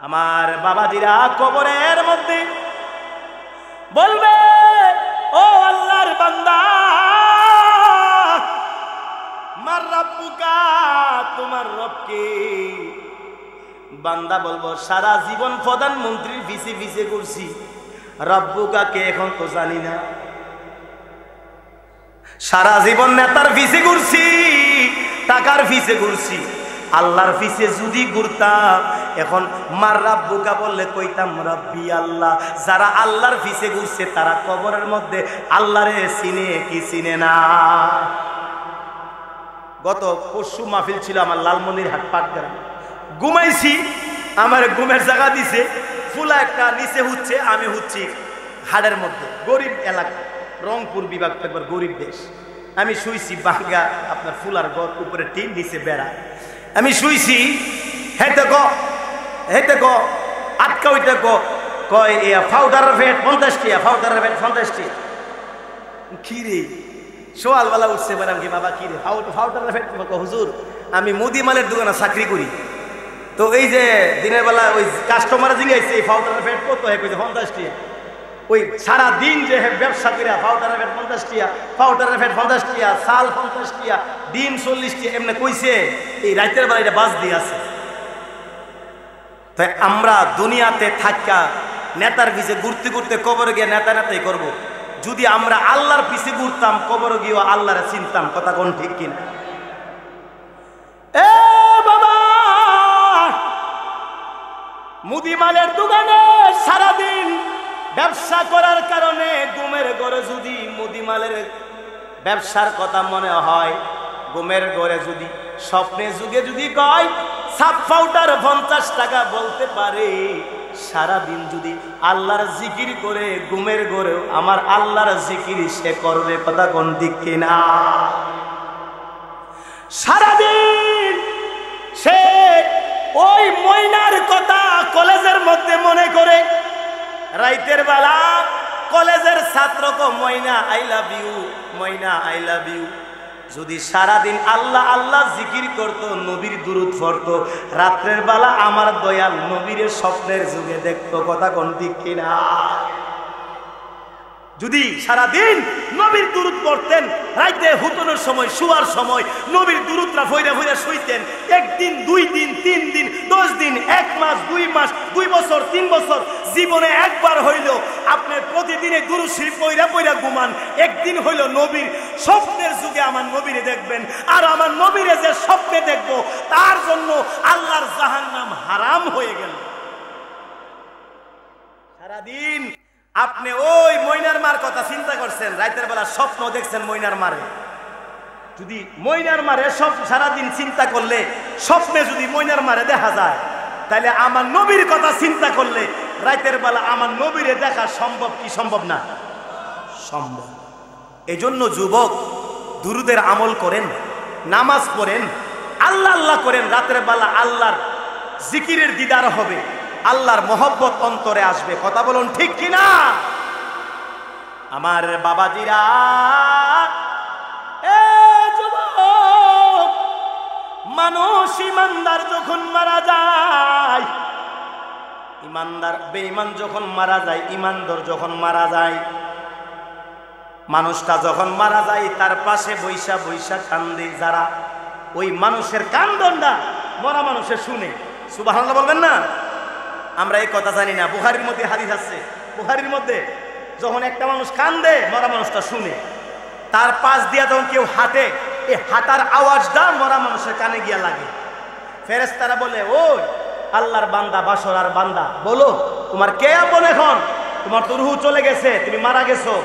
আমার বাবাজিরা কবরের মধ্যে বলবে, ও আল্লাহর বান্দা, মার রাব্বুকা, তোমার রব কে? বান্দা বলবো, সারা জীবন প্রধানমন্ত্রীর পিছে পিছে ঘুরছি, রাব্বুকা কে এখন তো জানি না। সারা জীবন নেতার পিছে ঘুরছি, টাকার পিছে ঘুরছি, আল্লাহর পিছে যদি ঘুরতাম এখন মার রাব্বুকা বললে কইতাম রব্বি আল্লাহ। যারা আল্লাহর পিছে ঘুরছে তারা কবরের মধ্যে আল্লাহরে চিনে কি চিনে না? গত পরশু মাহফিল ছিল আমার লালমনিরহাট পাটগ্রাম, ঘুমাইছি, আমার ঘুমের জায়গা দিছে ফুলা একটা, নিচে হচ্ছে, আমি হচ্ছি হাড়ের মধ্যে, গরিব এলাকা, রংপুর বিভাগ, একবার গরিব দেশ। আমি শুইছি বাঙ্গা আপনার ফুলার ঘর, উপরে টিন, নিচে বেড়া, আমি শুইছি। হেতে গো আটকা ওইটা কয় ফাউডারের ফেট 50 টাকা, ফাউডারের ফেট 50 টাকা। কি রে সোয়ালবেলা উঠছে, বললাম কি বাবা কি রে ফাউডারের ফেট? হুজুর আমি মুদি মালের দোকানে চাকরি করি, তো এই যে দিনের বেলা ওই কাস্টমার জিজ্ঞাসা এই ফাউডারের ফেট কত, হয় কইছে 50 টাকা। ওই সারা দিন যে ব্যবসা করিয়া ফাউডারের ফেট 50 টাকা, ফাউডারের ফেট 50 টাকা, চাল 50 টাকা, ডিম 40 টাকা, এমনি কইছে। এই রাতের বেলা এটা বাজ দিয়ে আছে। তাই আমরা দুনিয়াতে থাকা নেতার পিছে ঘুরতে ঘুরতে কবরে গিয়ে নেতাই করব। যদি আমরা আল্লাহর পিছে ঘুরতাম, কবরে গিয়ে আল্লাহরে চিনতাম। কথা কোন ঠিক কিনা? এ বাবা, মুদিমালের দোকানে সারাদিন ব্যবসা করার কারণে ঘুমের ঘরে যদি মুদিমালের ব্যবসার কথা মনে হয়, ঘুমের ঘরে যদি স্বপ্নে যুগে যদি কয় সাপ পাউডার 50 টাকা বলতে পারে, সারাদিন যদি আল্লাহর জিকির করে ঘুমের ঘরেও আমার আল্লাহর জিকির সে করবে। কথা কোন দিক কিনা? সারাদিন সে ওই ময়নার কথা কলেজের মধ্যে মনে করে, রাইতের বেলা কলেজের ছাত্রকে Moyna I love you, Moyna I love you. যদি সারাদিন আল্লাহ আল্লাহ জিকির করত, নবীর দুরূদ পড়তো, রাত্রের বেলা আমার দয়াল নবীর স্বপ্নের যুগে দেখতো। কথা কোন ঠিক কিনা? যদি সারাদিন নবীর দুরূদ পড়তেন, রাইতে হুতনের সময়, শুয়ার সময় নবীর দুরূদরা ফইরা ফইরা শুইতেন, একদিন, 2 দিন, 3 দিন, 10 দিন, 1 মাস, 2 মাস, 2 বছর, 3 বছর, জীবনে একবার হইল আপনি প্রতিদিনে দুরূদ শরীফ পইরা পইরা ঘুমান, একদিন হইল নবীর স্বপ্নের যুগে আমার নবীরে দেখবেন। আর আমার নবীরে যে স্বপ্নে দেখবো তার জন্য আল্লাহর জাহান্নাম হারাম হয়ে গেল। সারাদিন আপনি ওই ময়নার মার কথা চিন্তা করছেন, রাতের বেলা স্বপ্ন দেখছেন ময়নার মারে। যদি ময়নার মারে সব সারাদিন চিন্তা করলে স্বপ্নে যদি ময়নার মারে দেখা যায়, তাহলে আমার নবীর কথা চিন্তা করলে রাতের বেলা আমার নবীরে দেখা সম্ভব কি সম্ভব না? সম্ভব। এজন্য যুবক দুরুদের আমল করেন, নামাজ পড়েন, আল্লাহ আল্লাহ করেন, রাতের বেলা আল্লাহর জিকিরের দিদার হবে, আল্লাহর মহব্বত অন্তরে আসবে। কথা বলুন ঠিক কিনা? আমার বাবাজিরা, এ যুবক, মানুষ ইমানদার যখন মারা যায়, ইমানদার বেঈমান যখন মারা যায়, ইমানদার যখন মারা যায়, মানুষটা যখন মারা যায় তার পাশে বৈশা বৈশা কান্দে যারা, ওই মানুষের কান্দনটা মরা মানুষের শুনে সুবহানাল্লাহ বলবেন না? আমরা এই কথা জানি না। বুখারীর মধ্যে হাদিস আছে, বুখারীর মধ্যে যখন একটা মানুষ কান্দে মরা মানুষটা শুনে, তার পাশ দিয়া যখন কেউ হাঁটে, এই হাঁটার আওয়াজটা মরা মানুষের কানে গিয়া লাগে। ফেরেশতারা বলে, ওই আল্লাহর বান্দা, বাসরার বান্দা, বলো তোমার কে আপন? এখন তোমার তো রূহ চলে গেছে, তুমি মারা গেছো।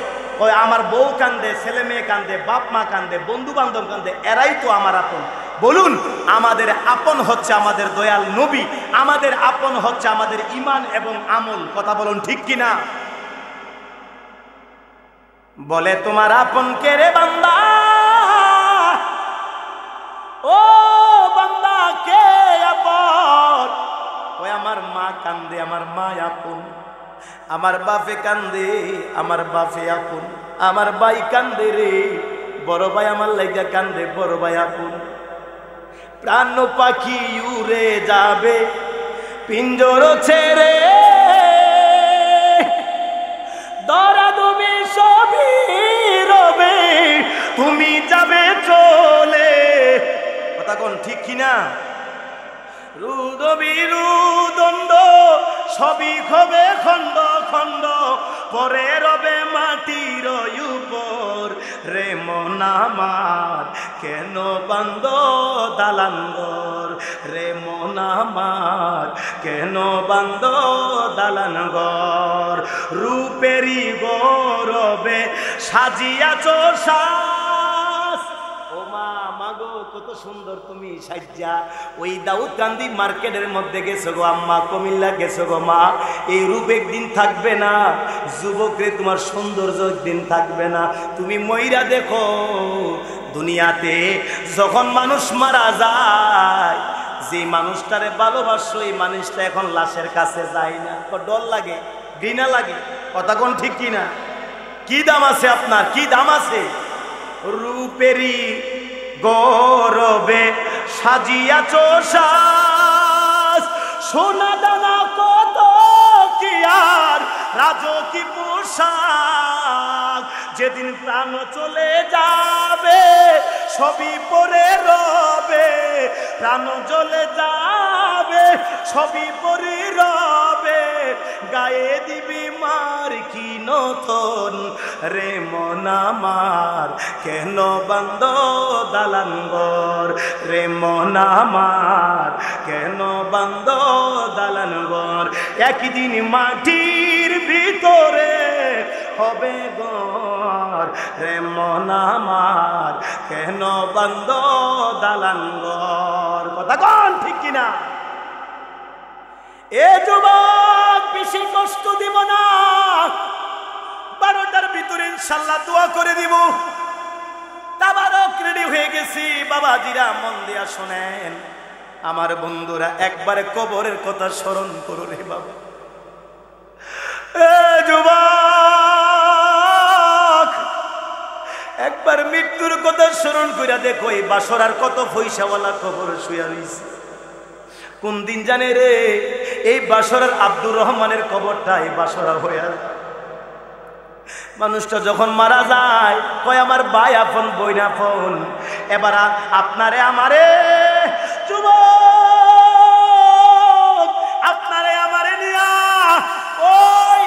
ওই আমার বউ কান্দে, ছেলে মেয়ে কান্দে, বাপ মা কান্দে, বন্ধু বান্ধব কান্দে, এরাই তো আমার আপন। বলুন, আমাদের আপন হচ্ছে আমাদের দয়াল নবী, আমাদের আপন হচ্ছে আমাদের ঈমান এবং আমল। কথা বলুন ঠিক কিনা? বলে, তোমার আপন কে রে বান্দা? ও বান্দা, কে আপন? ওই আমার মা কান্দে, আমার মা আপন। আমার বাপে কান্দে, আমার বাপে আপন, আমার ভাই কান্দে রে, বড় ভাই আমার লাইগা কান্দে, বড় ভাই আপন। প্রাণ পাখি উড়ে যাবে পিঞ্জর ছেড়ে, দরা তুমি সবই রবে, তুমি যাবে চলে। কথা কোন ঠিক কিনা? রুদবিরুদণ্ড সবই হবে খণ্ড খণ্ড, পরে রবে মাটির উপর। রে মন আমার কেন বান্দ দালানঘর, রে মন আমার কেন বান্দ দালানঘর। রূপেরি গৌরবে সাজিয়াছ সাজ। ও মা, মাগো কত সুন্দর তুমি সাজ্জা। ওই দাউদকান্দি মার্কেটের মধ্যে গেছো গো আম্মা, কুমিল্লা গেছো গো মা। এই রূপ একদিন থাকবে না, যুবকরে তোমার সৌন্দর্য একদিন থাকবে না। তুমি ময়রা দেখো, দুনিয়াতে যখন মানুষ মারা যায়, যে মানুষটারে ভালোবাসো এই মানুষটা এখন লাশের কাছে যায় না, ডর লাগে, ঘৃণা লাগে। কথা কোন ঠিক কিনা? কি দাম আছে আপনার, কি দাম আছে? রূপেরি গৌরবে সাজিয়াছ সাজ, সোনা দানা কত কি আর রাজকি পোশাক। যেদিন প্রাণ চলে যাবে সবই পরে রবে, প্রাণ চলে যাবে সবই পরে রবে। গায়ে দিবি মার কি নতুন, রে মন আমার কেন বান্দ দালানঘর, রে মন আমার কেন বান্দ দালানঘর। একদিন মাটির ভিতরে হবে ঘর, রে মন আমার কেন বান্দ দালানঘর। কথা কোন ঠিক কিনা? এ যুবক, বেশি কষ্ট দিব না, 12টার ভিতরে ইনশাআল্লাহ দোয়া করে দিব। তাবারক রেডি হয়ে গেছি। বাবাজিরা মন দিয়া শোনেন, আমার বন্ধুরা, একবারে কবরের কথা স্মরণ করো রে বাবা। এ যুবক, একবার মৃত্যুর কথা স্মরণ কইরা দেখো, এই বাসরার কত পয়সাওয়ালা কবর শুয়া রইছে। কোন দিন জানে রে, এই বাসরার আব্দুর রহমানের কবরটা এই বাসরা হইয়া। মানুষটা যখন মারা যায় কয় আমার ভাই আপন, বই আপন। এবার আপনারে আমারে যুবক, আপনারে আমারে নিয়া ওই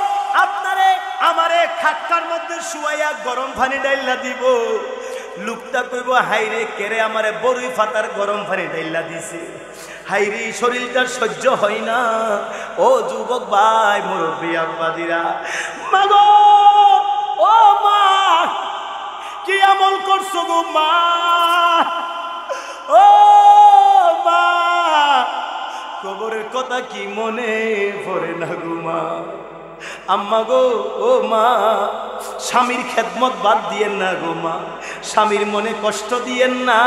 আপনারে আমারে খাটটার মধ্যে শুয়াইয়া গরম পানি ডাইলা দিব। লোকটা কইব, হাইরে কেরে আমারে বড়ই ফাতার গরম পানি ডাইলা দিছে, হাইরে শরীরটা সহ্য হয় না। ও যুবক ভাই, মুরব্বী আব্বাদিরা, মাগো ও মা, কি আমল করছো গো মা? ও মা, কবরের কথা কি মনে পড়ে না গো মা? আম্মা গো, ও মা, স্বামীর খেদমত বাদ দিয়েন না গো মা, স্বামীর মনে কষ্ট দিয়েন না,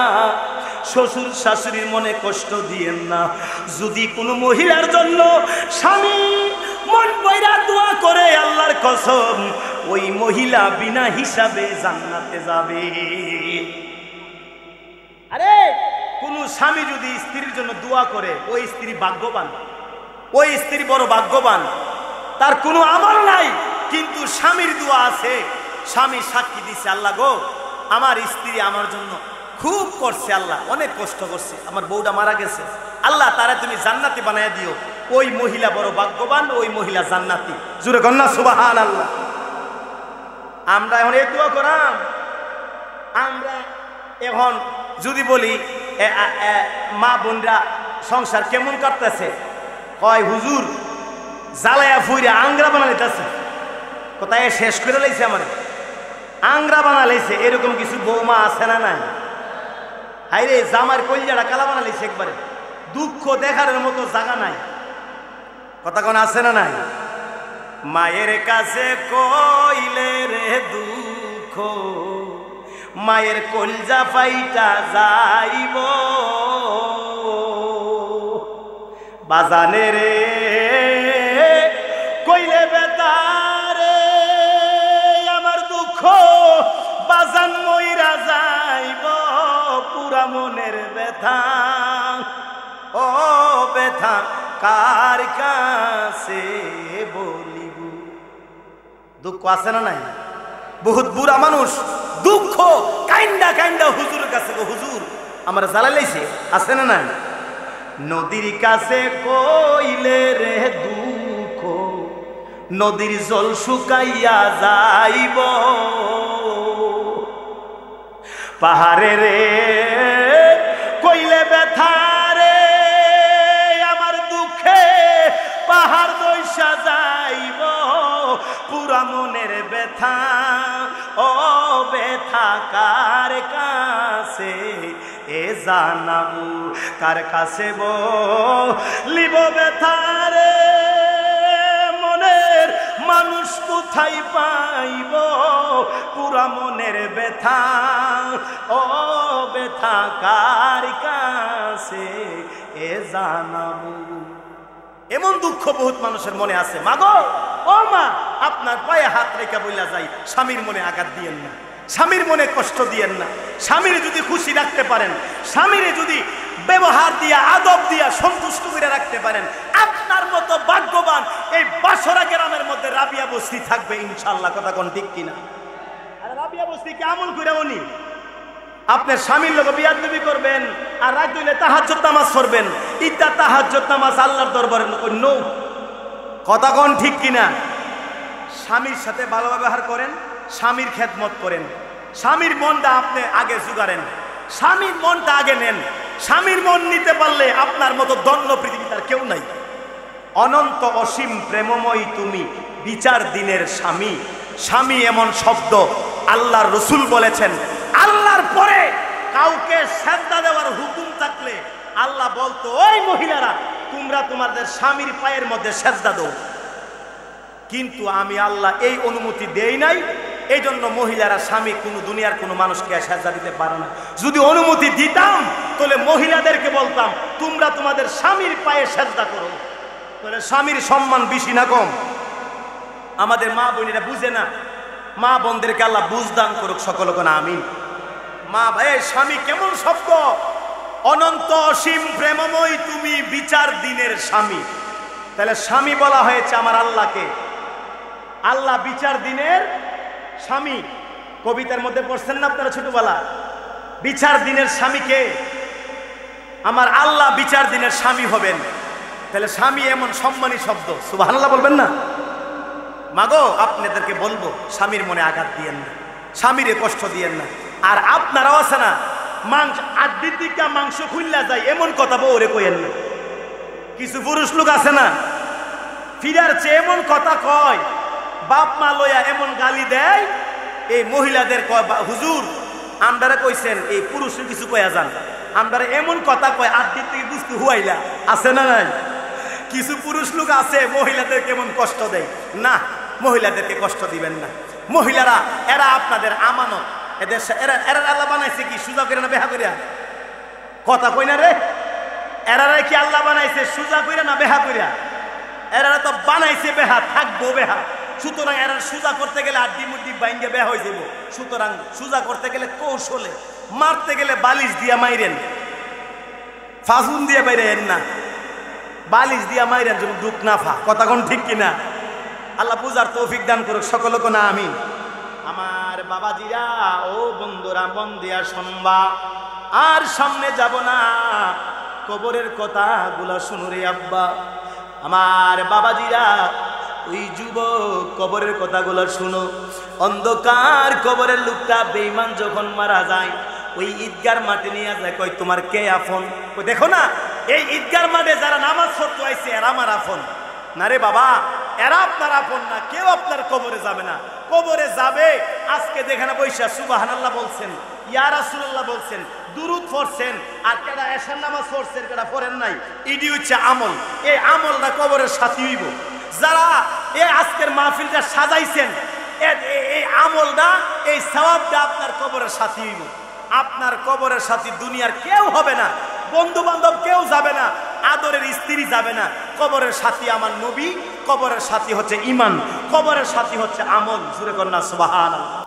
শ্বশুর শাশুড়ির মনে কষ্ট দিয়েন না। যদি কোনো মহিলার জন্য স্বামী মন বইরা দোয়া করে, আল্লাহর কসম, ওই মহিলা বিনা হিসাবে জান্নাতে যাবে। আরে কোন স্বামী যদি স্ত্রীর জন্য দোয়া করে, ওই স্ত্রী ভাগ্যবান, ওই স্ত্রী বড় ভাগ্যবান। তার কোনো আমল নাই, কিন্তু স্বামীর দোয়া আছে। স্বামী সাক্ষী দিছে, আল্লাহ গো, আমার স্ত্রী আমার জন্য খুব করছে, আল্লাহ অনেক কষ্ট করছে, আমার বউটা মারা গেছে, আল্লাহ তারা তুমি জান্নাতি বানায় দিও। ওই মহিলা বড় ভাগ্যবান, ওই মহিলা জান্নাতি। জোরে কন্যা সুবহানাল্লাহ। আমরা এখন এই দোয়া করাম। আমরা এখন যদি বলি মা বোনরা সংসার কেমন করতেছে, কয় হুজুর জ্বালায়া ফুইরা আংরা বানা লাইতেছে, কোথায় শেষ করে লাইছে, আমার আংরা বানা লাইছে। এরকম কিছু বৌমা আছে না নাই? হাইরে জামার কলিজাটা কালা বানা লাইছে একবারে, দুঃখ দেখার মতো জায়গা নাই। কথা কোন আছে না নাই? মায়ের কাছে কইলে রে দুঃখ, মায়ের কলজা ফাইটা যাইব, বাজানে রে কইলে বেতা মনের ব্যথা, ও ব্যথা কার কাছে বলিব। দুঃখ আছে না নাই? বহুত বুড়া মানুষ দুঃখ কাইন্দা কাইন্দা হুজুরের কাছে, হুজুর আমার জ্বালা লাইছে, আছে না নাই? নদীর কাছে কইলে রে দুঃখ, নদীর জল শুকাইয়া যাইব। পাহাড়ে রে কইলে ব্যথা রে আমার দুঃখে, পাহাড় দইসা যাইব। পুরা মনের ব্যথা, ও ব্যথা কার কাছে এ জানাবো, কার কাছে বলিব ব্যথা রে। মনের মানুষ কোথায় পাইব পুরা মনের ব্যথা, ও ব্যথা কার কাছে এ জানাবো। এমন দুঃখ বহুত মানুষের মনে আছে। মা গো, ও মা, আপনার পায়ে হাত রেখে বইলা যাই, স্বামীর মনে আঘাত দিয়েন না, স্বামীর মনে কষ্ট দিয়েন না। স্বামীর যদি খুশি রাখতে পারেন, স্বামীর যদি ব্যবহার দিয়া আদব দিয়া সন্তুষ্ট করে রাখতে পারেন, আপনার মতো ভাগ্যবান এই বাসরা গ্রামের মধ্যে রাবিয়া বস্তি থাকবে ইনশাআল্লাহ। কথা কোন ঠিক কিনা? আর রাবিয়া বস্তি কি আমল করে উনি আপনার স্বামীর লোক বিয়াদবি করবেন আর রাত হইলে তাহাজ্জুদ নামাজ পড়বেন, ইতা তাহাজ্জুদ নামাজ আল্লাহর দরবারে অন্য। কথা কোন ঠিক কিনা? স্বামীর সাথে ভালো ব্যবহার করেন, স্বামীর খেদমত করেন, স্বামীর মনটা আপনি আগে জুগাড়েন, স্বামীর মনটা আগে নেন। স্বামীর মন নিতে পারলে আপনার মতো দন্য পৃথিবীতে আর কেউ নাই। অনন্ত অসীম প্রেমময়ী তুমি বিচার দিনের স্বামী। স্বামী এমন শব্দ আল্লাহর রসুল বলেছেন, আল্লাহর পরে কাউকে সেজদা দেওয়ার হুকুম থাকলে আল্লাহ বলতো, ওই মহিলারা তোমরা তোমাদের স্বামীর পায়ের মধ্যে সেজদা দাও। কিন্তু আমি আল্লাহ এই অনুমতি দেই নাই, এই জন্য মহিলারা স্বামী কোনো দুনিয়ার কোনো মানুষকে সেজদা দিতে পারে না। যদি অনুমতি দিতাম তাহলে মহিলাদেরকে বলতাম, তোমরা তোমাদের স্বামীর পায়ে সেজদা করো। তাহলে স্বামীর সম্মান বেশি না কম? আমাদের মা বোনেরা বুঝে না, মা বোনদেরকে আল্লাহ বুঝ দান করুক সকলকে না আমিন। মা ভাই, স্বামী কেমন শব্দ? অনন্ত অসীম প্রেমময় তুমি বিচার দিনের স্বামী। তাহলে স্বামী বলা হয়েছে আমার আল্লাহকে, আল্লাহ বিচার দিনের স্বামী। কবিতার মধ্যে পড়ছেন না আপনারা ছোটবেলা? বিচার দিনের স্বামীকে আমার আল্লাহ বিচার দিনের স্বামী হবেন। তাহলে স্বামী এমন সম্মানী শব্দ, সুবহানাল্লাহ বলবেন না? মাগো, আপনাদেরকে বলবো, স্বামীর মনে আঘাত দিয়েন না, স্বামীরে কষ্ট দিয়েন না। আর আপনারাও আছে না, মাংস আড্ডির দিকে মাংস খুললা যায় এমন কথা বউরে কইেন না। কিছু পুরুষ লোক আছে না, ফিরার চেয়ে এমন কথা কয়, বাপ মা লইয়া এমন গালি দেয়, এই মহিলাদের কয়, হুজুর আমদারে কইছেন এই পুরুষের কিছু কয়া যান, আমদারে এমন কথা কয় আড্ডির থেকে বুঝতে হুয়াইলা। আছে না নাই? কিছু পুরুষ লোক আছে মহিলাদের কেমন কষ্ট দেয়। না, মহিলাদেরকে কষ্ট দিবেন না। মহিলারা এরা আপনাদের আমানত। এদের এরা আল্লাহ বানাইছে কি সুজা করে না বেহা করিয়া? কথা কই না রে? এরা কি আল্লাহ বানাইছে সুজা কইরা না বেহা করিয়া? এরা তো বানাইছে বেহা, থাকবো বেহা। সুতরাং এরা সুজা করতে গেলে আড্ডি মুড্ডি বাইঙ্গে বেহা হয়ে যাব। সুতরাং সুজা করতে গেলে কৌশলে, মারতে গেলে বালিশ দিয়া মাইরেন, ফাজুন দিয়ে বাইরেন না, বালিশ দিয়া মাইরেন যেন দুঃখ না ফা। কথা কোন ঠিক কিনা? আল্লাহ পূজার তৌফিক দান করুক সকলকে না আমিন। আমার বাবাজিরা, ও বন্ধুরা, মন দিয়া শুনবা, আর সামনে যাব না, কবরের কথাগুলো শুনো রে আব্বা। আমার বাবাজিরা, ওই যুবক কবরের কথাগুলো শুনো। অন্ধকার কবরের লোকটা বেঈমান যখন মারা যায়, ওই ঈদগার মাঠে নিয়ে যায়, কই তোমার কে আপন? দেখো না, এই ঈদগার মাঠে যারা নামাজ পড়তে আইছে এরা আমার আপন না রে বাবা, এরা আপনার আপন না। কেউ আপনার কবরে যাবে না। কবরে যাবে আজকে যেখানে বৈশা সুবহানাল্লাহ বলছেন, ইয়া রাসূলুল্লাহ বলছেন, দুরূদ পড়ছেন, আর কেডা এশার নামাজ পড়ছেন, কেডা পড়েন নাই। ইডি হচ্ছে আমল। এই আমলটা কবরের সাথী হইব। যারা এই আজকের মাহফিলটা সাজাইছেন, এই আমলটা, এই সওয়াবটা আপনার কবরের সাথী হইব। আপনার কবরের সাথী দুনিয়ার কেউ হবে না, বন্ধু বান্ধব কেউ যাবে না, আদরের স্ত্রী যাবে না। কবরের সাথী আমার নবী, কবরের সাথী হচ্ছে ঈমান, কবরের সাথী হচ্ছে আমল। জোরে কর না সুবহানাল্লাহ।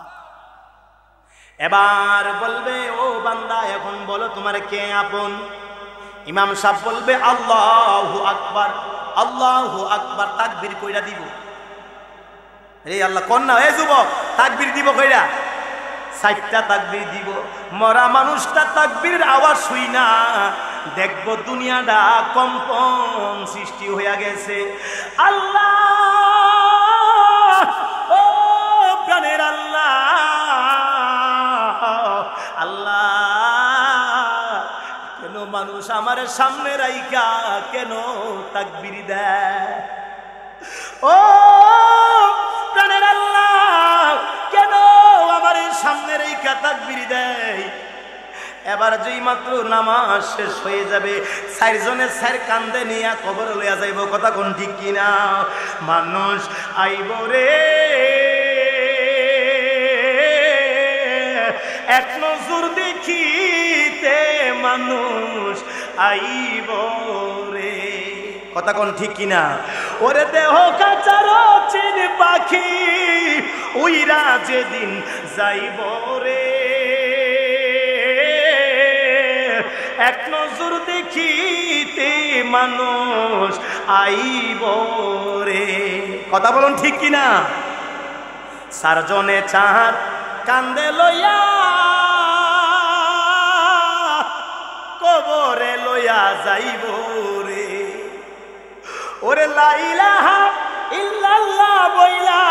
এবার বলবে, ও বান্দা এখন বলো তোমার কে আপন? ইমাম সাহেব বলবে আল্লাহু আকবার, আল্লাহু আকবার, তাকবীর কইরা দিব। এই আল্লাহ কন্যা, এই যুবক, তাকবীর দিব কইরা? 4টা তাকবীর দিব। মরা মানুষটা তাকবীরের আওয়াজ শুই না, দেখবো দুনিয়াটা কম্পন সৃষ্টি হয়ে গেছে। আল্লাহ, ও প্রাণের আল্লাহ, আল্লাহ কেন মানুষ আমার সামনে রাইকা কেন তাকবীর দেয়? ও প্রাণের আল্লাহ, কেন আমার সামনে রাইকা তাকবীর দেয়? এবার যেই মাত্র নামাজ শেষ হয়ে যাবে, 4 জনের 4 কান্দে নিয়ে কবর লইয়া যাইব। কথা কোন ঠিক কিনা? মানুষ আইব রে এক নজর দেখিতে, মানুষ আইব রে। কথা কোন ঠিক কিনা? ওরে দেহ কাচার চিন পাখি উইরা যেদিন যাইব রে, এক নজর দেখিতে মানুষ আইব রে। কথা বলুন ঠিক কিনা? 4 জনে 4 কান্দে লইয়া কবরে লইয়া যাইব রে। ওরে লা ইলাহা ইল্লাল্লাহ বইলা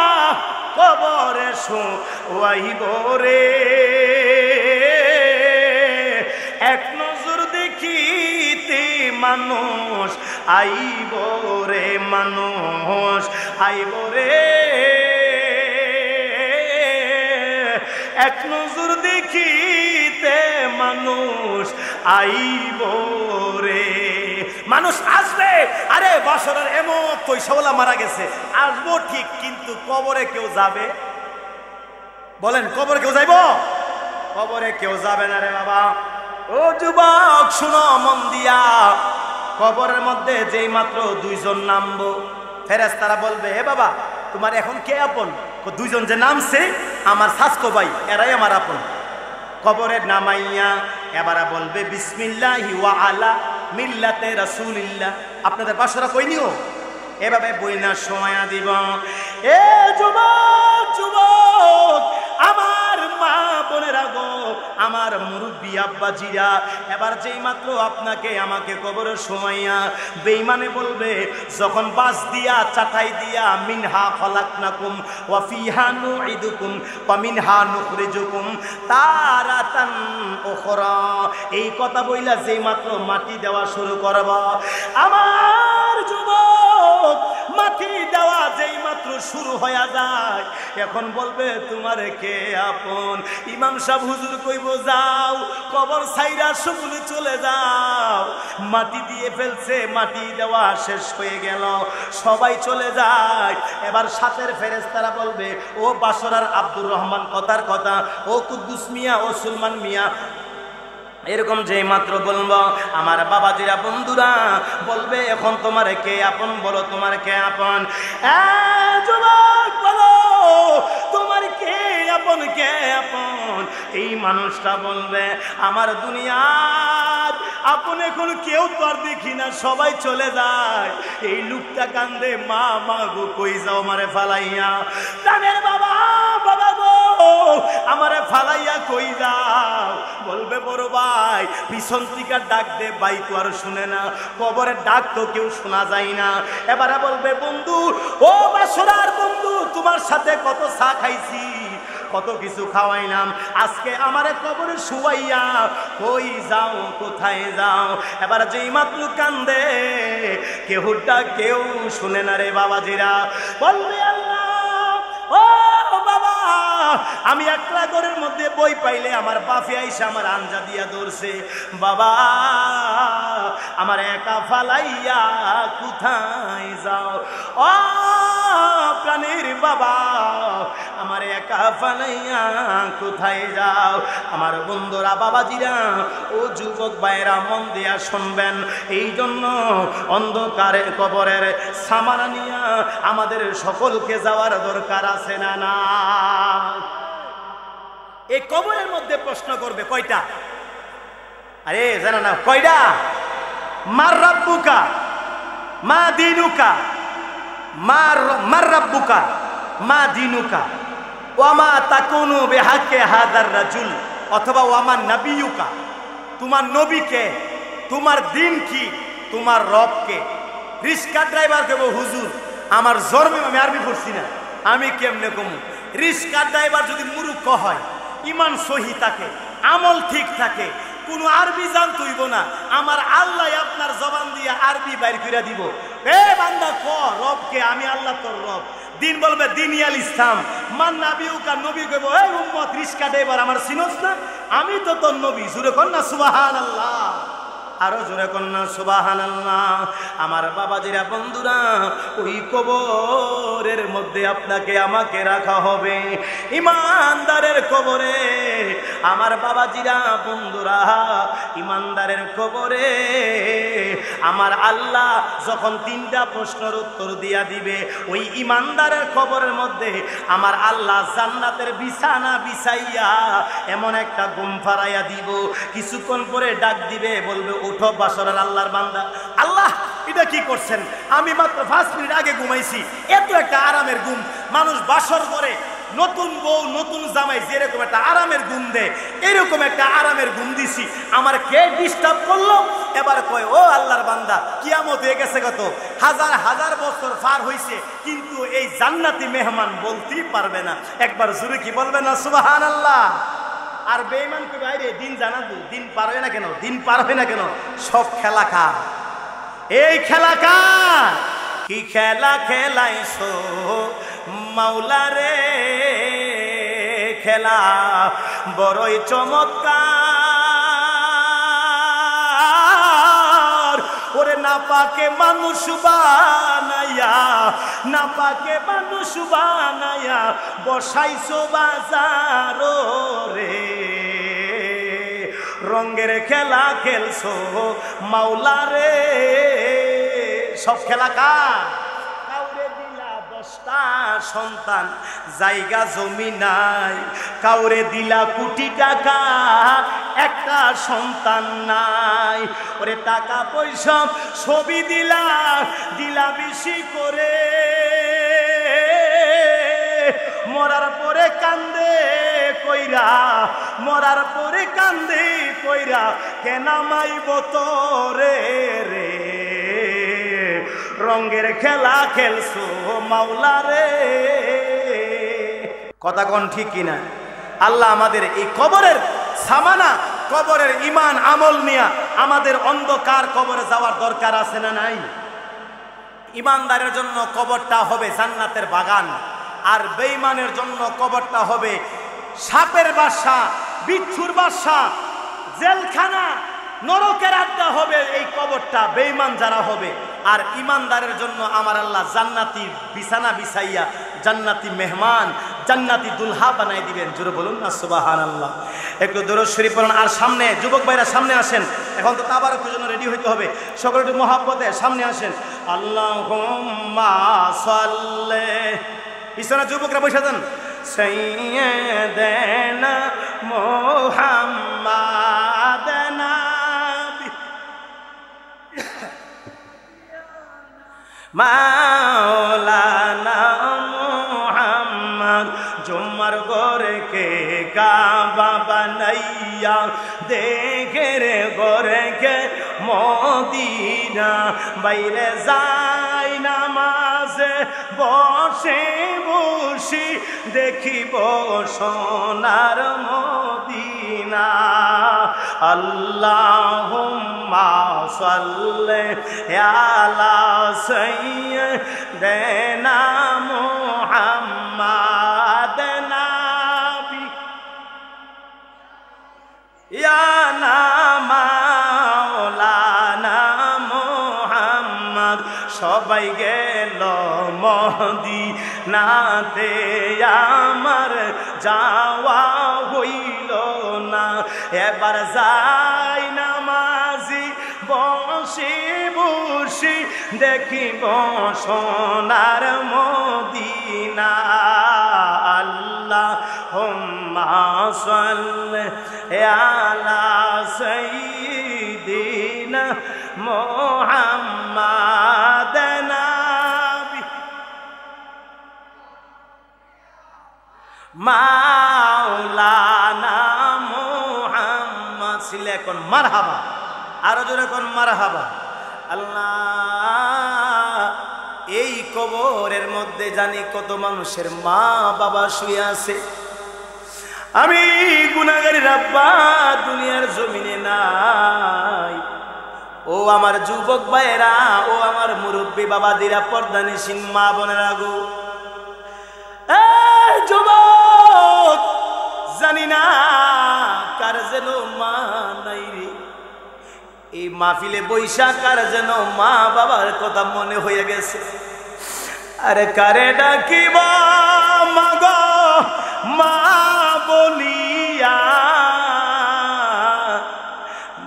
কবরে শুয়াইব রে, এক নজর দেখিতে মানুষ আইব রে, মানুষ আইব রে, এক নজর দেখিতে মানুষ আইব রে। মানুষ আসবে, আরে বছরের এমন পয়সাওয়ালা মারা গেছে, আসবো ঠিক, কিন্তু কবরে কেউ যাবে? বলেন কবরে কেউ যাইব? কবরে কেউ যাবে না রে বাবা। ও যুবক শুনো মন দিয়া, কবরের মধ্যে যেই মাত্র 2 জন নামবো, ফেরেশতারা বলবে হে বাবা তোমার এখন কে আপন? 2 জন যে নামছে আমার সাসকো ভাই, এরাই আমার আপন। কবরে নামাইয়া এবারে বলবে বিসমিল্লাহি ওয়া আলা মিল্লাতে রাসূলিল্লাহ। আপনাদের বাসরা কই নিও? এভাবে বইনা সময় দিব। এ যুবক যুবক, আমার মা বোনেরা গো, আমার মুরব্বী আব্বাজিরা, এবার যেই মাত্র আপনাকে আমাকে কবরের সময়য়া বেঈমানে বলবে, যখন বাস দিয়া চাটাই দিয়া মিনহা খলাকনাকুম ওয়া ফিহা নুঈদুকুম ওয়া মিনহা নুখরিজুকুম তারাতান উখরা, এই কথা বইলা যেই মাত্র মাটি দেওয়া শুরু করব, আমার যুবক মাটি দেওয়া যেই মাত্র শুরু হয়ে যায়, এখন বলবে তোমার কে আপন? ইমাম সাহেব হুজুর কইব যাও কবর ছাইরা সকলে চলে যাও। মাটি দিয়ে ফেলছে, মাটি দেওয়া শেষ হয়ে গেল, সবাই চলে যায়। এবার সাথের ফেরেশতারা বলবে ও বাসরার আব্দুর রহমান কথার কথা, ও কুদ্দুস মিয়া, ও সুলমান মিয়া, এরকম যে মাত্র বলবো আমার বাবাজিরা বন্ধুরা বলবে এখন তোমার কে আপন? বলো তোমার কে আপন? যুবক বলো তোমার কে আপন? কে আপন? এই মানুষটা বলবে আমার দুনিয়ার আপন এখন কেউ তো আর দেখি না, সবাই চলে যায়। এই লোকটা কান্দে মা মা গো কই যাও আমারে ফালাইয়া, প্রাণের বাবা বাবা গো আমারে ফালাইয়া কই যাও? বলবে বড় ভাই পিছন থেকে ডাক দে, ভাই তো আর শুনে না, কবরের ডাক তো কেউ শোনা যায় না। এবারে বলবে বন্ধু, ও বাসরার বন্ধু, তোমার সাথে কত চা খাইছি, কত কিছু খাওয়াইলাম, আজকে আমারে কবরে শুয়াইয়া কই যাও, কোথায় যাও? এবার যেই মাত্র কান্দে কেহুটা কেউ শুনে না রে বাবাজিরা, বলবে আল্লাহ ও বাবা আমি একলা ঘরের মধ্যে বই পাইলে আমার বাপে আইসা আমার আঞ্জা দিয়া ধরছে, বাবা আমার একা ফালাইয়া কোথায় যাও? ও প্রাণীর বাবা আমার একা ফালাইয়া কোথায় যাও? আমার বন্ধুরা বাবাজিরা ও যুবক ভাইরা মন দিয়া শুনবেন, এই জন্য অন্ধকারের কবরের সামানা নিয়া আমাদের সকলকে যাওয়ার দরকার আছে না? না, এই কবরের মধ্যে প্রশ্ন করবে কয়টা? আরে জানা না কয়টা? মার রাব্বুকা, মা দিনুকা, মার রাব্বুকা, মা দিনুকা, ওয়ামা তাকুনু বিহাক্কি হাদার রাজুল, অথবা ওয়ামা নাবিয়ুকা, তোমার নবীকে, তোমার দিন কি, তোমার রবকে। রিক্সা ড্রাইভার কেবো হুজুর আমার জন্মে আমি আরবি পড়ছি না, আমি কেমনে কমু? রিক্সা ড্রাইভার যদি মুরুক্ষ হয়, ইমান সহি থাকে, আমল ঠিক থাকে, কোনো আরবি জানতইব না, আমার আল্লাহ আপনার জবান দিয়ে আরবি বাইর করে দিব। এ বান্দা ক রবকে, আমি আল্লাহ তোর রব। দিন বলবে দিনিয়াল ইসলাম, মান নাবিউকা, নবী কইব এই উম্মত রিক্সা ড্রাইভার আমার চিনস না, আমি তো তোর নবী। জোরে কর না সুবহানাল্লাহ, আরো জোরে কর না সুবহানাল্লাহ। আমার বাবাজিরা বন্ধুরা, ওই কবরের মধ্যে আপনাকে আমাকে রাখা হবে, ইমানদারের কবরে। আমার বাবাজিরা বন্ধুরা, ইমানদারের কবরে আমার আল্লাহ যখন 3টা প্রশ্নের উত্তর দিয়া দিবে, ওই ইমানদারের কবরের মধ্যে আমার আল্লাহ জান্নাতের বিছানা বিছাইয়া এমন একটা ঘুম ফারাইয়া দিব। কিছুক্ষণ পরে ডাক দিবে, বলবে উঠো বাসরের আল্লাহর বান্দা। আল্লাহ এটা কি করছেন? আমি মাত্র 5 মিনিট আগে ঘুমাইছি। এত একটা আরামের ঘুম, মানুষ বাসর করে নতুন বউ নতুন জামাই যেরকম একটা আরামের ঘুম দেয়, এরকম একটা আরামের ঘুম দিছি, আমার কে ডিস্টার্ব করলো? এবার কয় ও আল্লাহর বান্দা, কিয়ামত হয়ে গেছে, কত হাজার হাজার বছর পার হয়েছে, কিন্তু এই জান্নাতি মেহমান বলতেই পারবে না। একবার জোরে কি বলবে না সুবহানাল্লাহ? আর বেঈমান কই বাইরে দিন জানাবো, দিন পার হয় না কেন? দিন পার হয় না কেন? সব খেলা খা। এই খেলা খা, কি খেলা খেলাইছো মাওলা রে, খেলা বড়ই চমৎকার। ওরে না পাকে মানুষ বানাইয়া, না পাকে মানুষ বানাইয়া বসাইছো বাজার রে, রঙের খেলা খেলছো মাওলা রে। সব খেলা কার? কাউরে দিলা 10টা সন্তান, জায়গা জমি নাই, কাউরে দিলা কোটি টাকা, একটা সন্তান নাই। ওরে টাকা পয়সা ছবি দিলা, দিলা বেশি করে, মরার পরে কান্দে কইরা, মরার পরে কান্দে কইরা কেন মাইব তোরে রে, রঙের খেলা খেলছো মাওলা রে। কথা কোন ঠিক কিনা? আল্লাহ আমাদের এই কবরের সামানা, কবরের ইমান আমল নিয়া আমাদের অন্ধকার কবরে যাওয়ার দরকার আছে না নাই? ইমানদারের জন্য কবরটা হবে জান্নাতের বাগান, আর বেঈমানের জন্য কবরটা হবে সাপের বাসা, বিচ্ছুর বাসা, জেলখানা, নরকের আড্ডা হবে এই কবরটা বেঈমান যারা হবে। আর ইমানদারের জন্য আমার আল্লাহ জান্নাতি বিছানা বিছাইয়া জান্নাতি মেহমান, জান্নাতি দুলহা বানাই দিবেন। জোরে বলুন না সুবহানাল্লাহ। একটু দরুদ শরীফ পড়ুন। আর সামনে যুবক ভাইরা সামনে আসেন, এখন তো তাবারকের জন্য রেডি হইতে হবে, সকলে একটু মহব্বতে সামনে আসেন। আল্লাহুম্মা সাল্লি, পিছনে যুবকরা বসে যান। সাইয়্যিদানা মুহাম্মাদ নবী মাওলানা মুহাম্মদ, জুম্মার ঘরে কে কাবা বানাইয়া দেখে রে ঘরে কে মদিনা, বাইরে যাই নামাজে বসে বসে দেখিব সোনার মদিনা। আল্লাহুম্মা সাল্লি আলা সাইয়্যিদিনা মুহাম্মাদ নবী, ইয়া মাওলানা মুহাম্মদ। সবাই গেল মদিনাতে, আমার যাওয়া হইল না, এবার যাই নামাজি বসে বসে দেখিব সোনার মদিনা। আল্লাহুম্মা সাল্লি আলা সাইয়্যিদিনা মোহাম্মদ নবী মাওলানা মুহাম্মদ ছিলে এখন মারহাবা আরো জোরে কোন মারহাবা আল্লাহ এই কবরের মধ্যে জানি কত মানুষের মা বাবা শুয়ে আছে আমি গুনাহগারের আব্বা দুনিয়ার জমিনে নাই ও আমার যুবক ভাইয়েরা ও আমার মুরব্বী বাবাদিরা পর্দানিসীন মা বোনেরা গো এই যুবক জানি না কার যেন মা নাই রে এই মাহফিলে বৈশা কার যেন মা বাবার কথা মনে হয়ে গেছে আরে কারে ডাকিব মাগো মা বলিয়া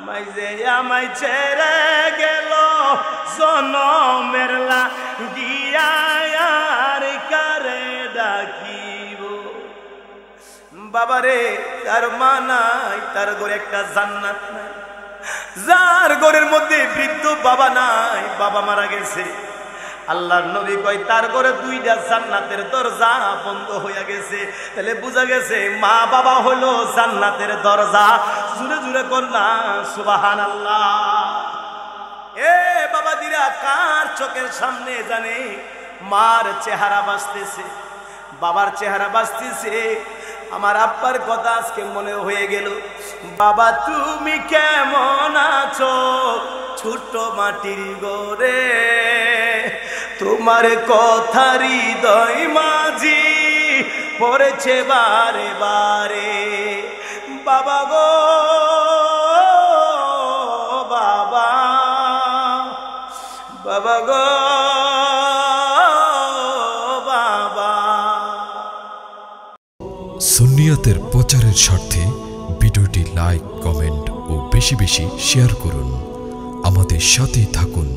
মাইজে আমায় ছেড়ে গেল জনমের লাগিয়া আর কারে ডাকিব বাবারে তার মা নাই তার ঘরে একটা জান্নাত নাই যার ঘরের মধ্যে বৃদ্ধ বাবা নাই বাবা মারা গেছে আল্লাহর নবী কয় তার ঘরে দুইটা জান্নাতের দরজা বন্ধ হয়ে গেছে তাহলে বোঝা গেছে মা বাবা হলো জান্নাতের দরজা জুড়ে জুড়ে কন্যা সুবহানাল্লাহ এ বাবা দিরা কার চোখের সামনে জানে মার চেহারা বাসতেছে বাবার চেহারা বাসতেছে আমার আব্বার কথা আজকে মনে হয়ে গেল বাবা তুমি কেমন আছো ছোট মাটির ঘরে তোমার কথা হৃদয় মাঝি পড়েছে বারে বারে বাবা গো বাবা বাবা গো সুন্নিয়তের প্রচারের স্বার্থে ভিডিওটি লাইক কমেন্ট ও বেশি বেশি শেয়ার করুন আমাদের সাথেই থাকুন।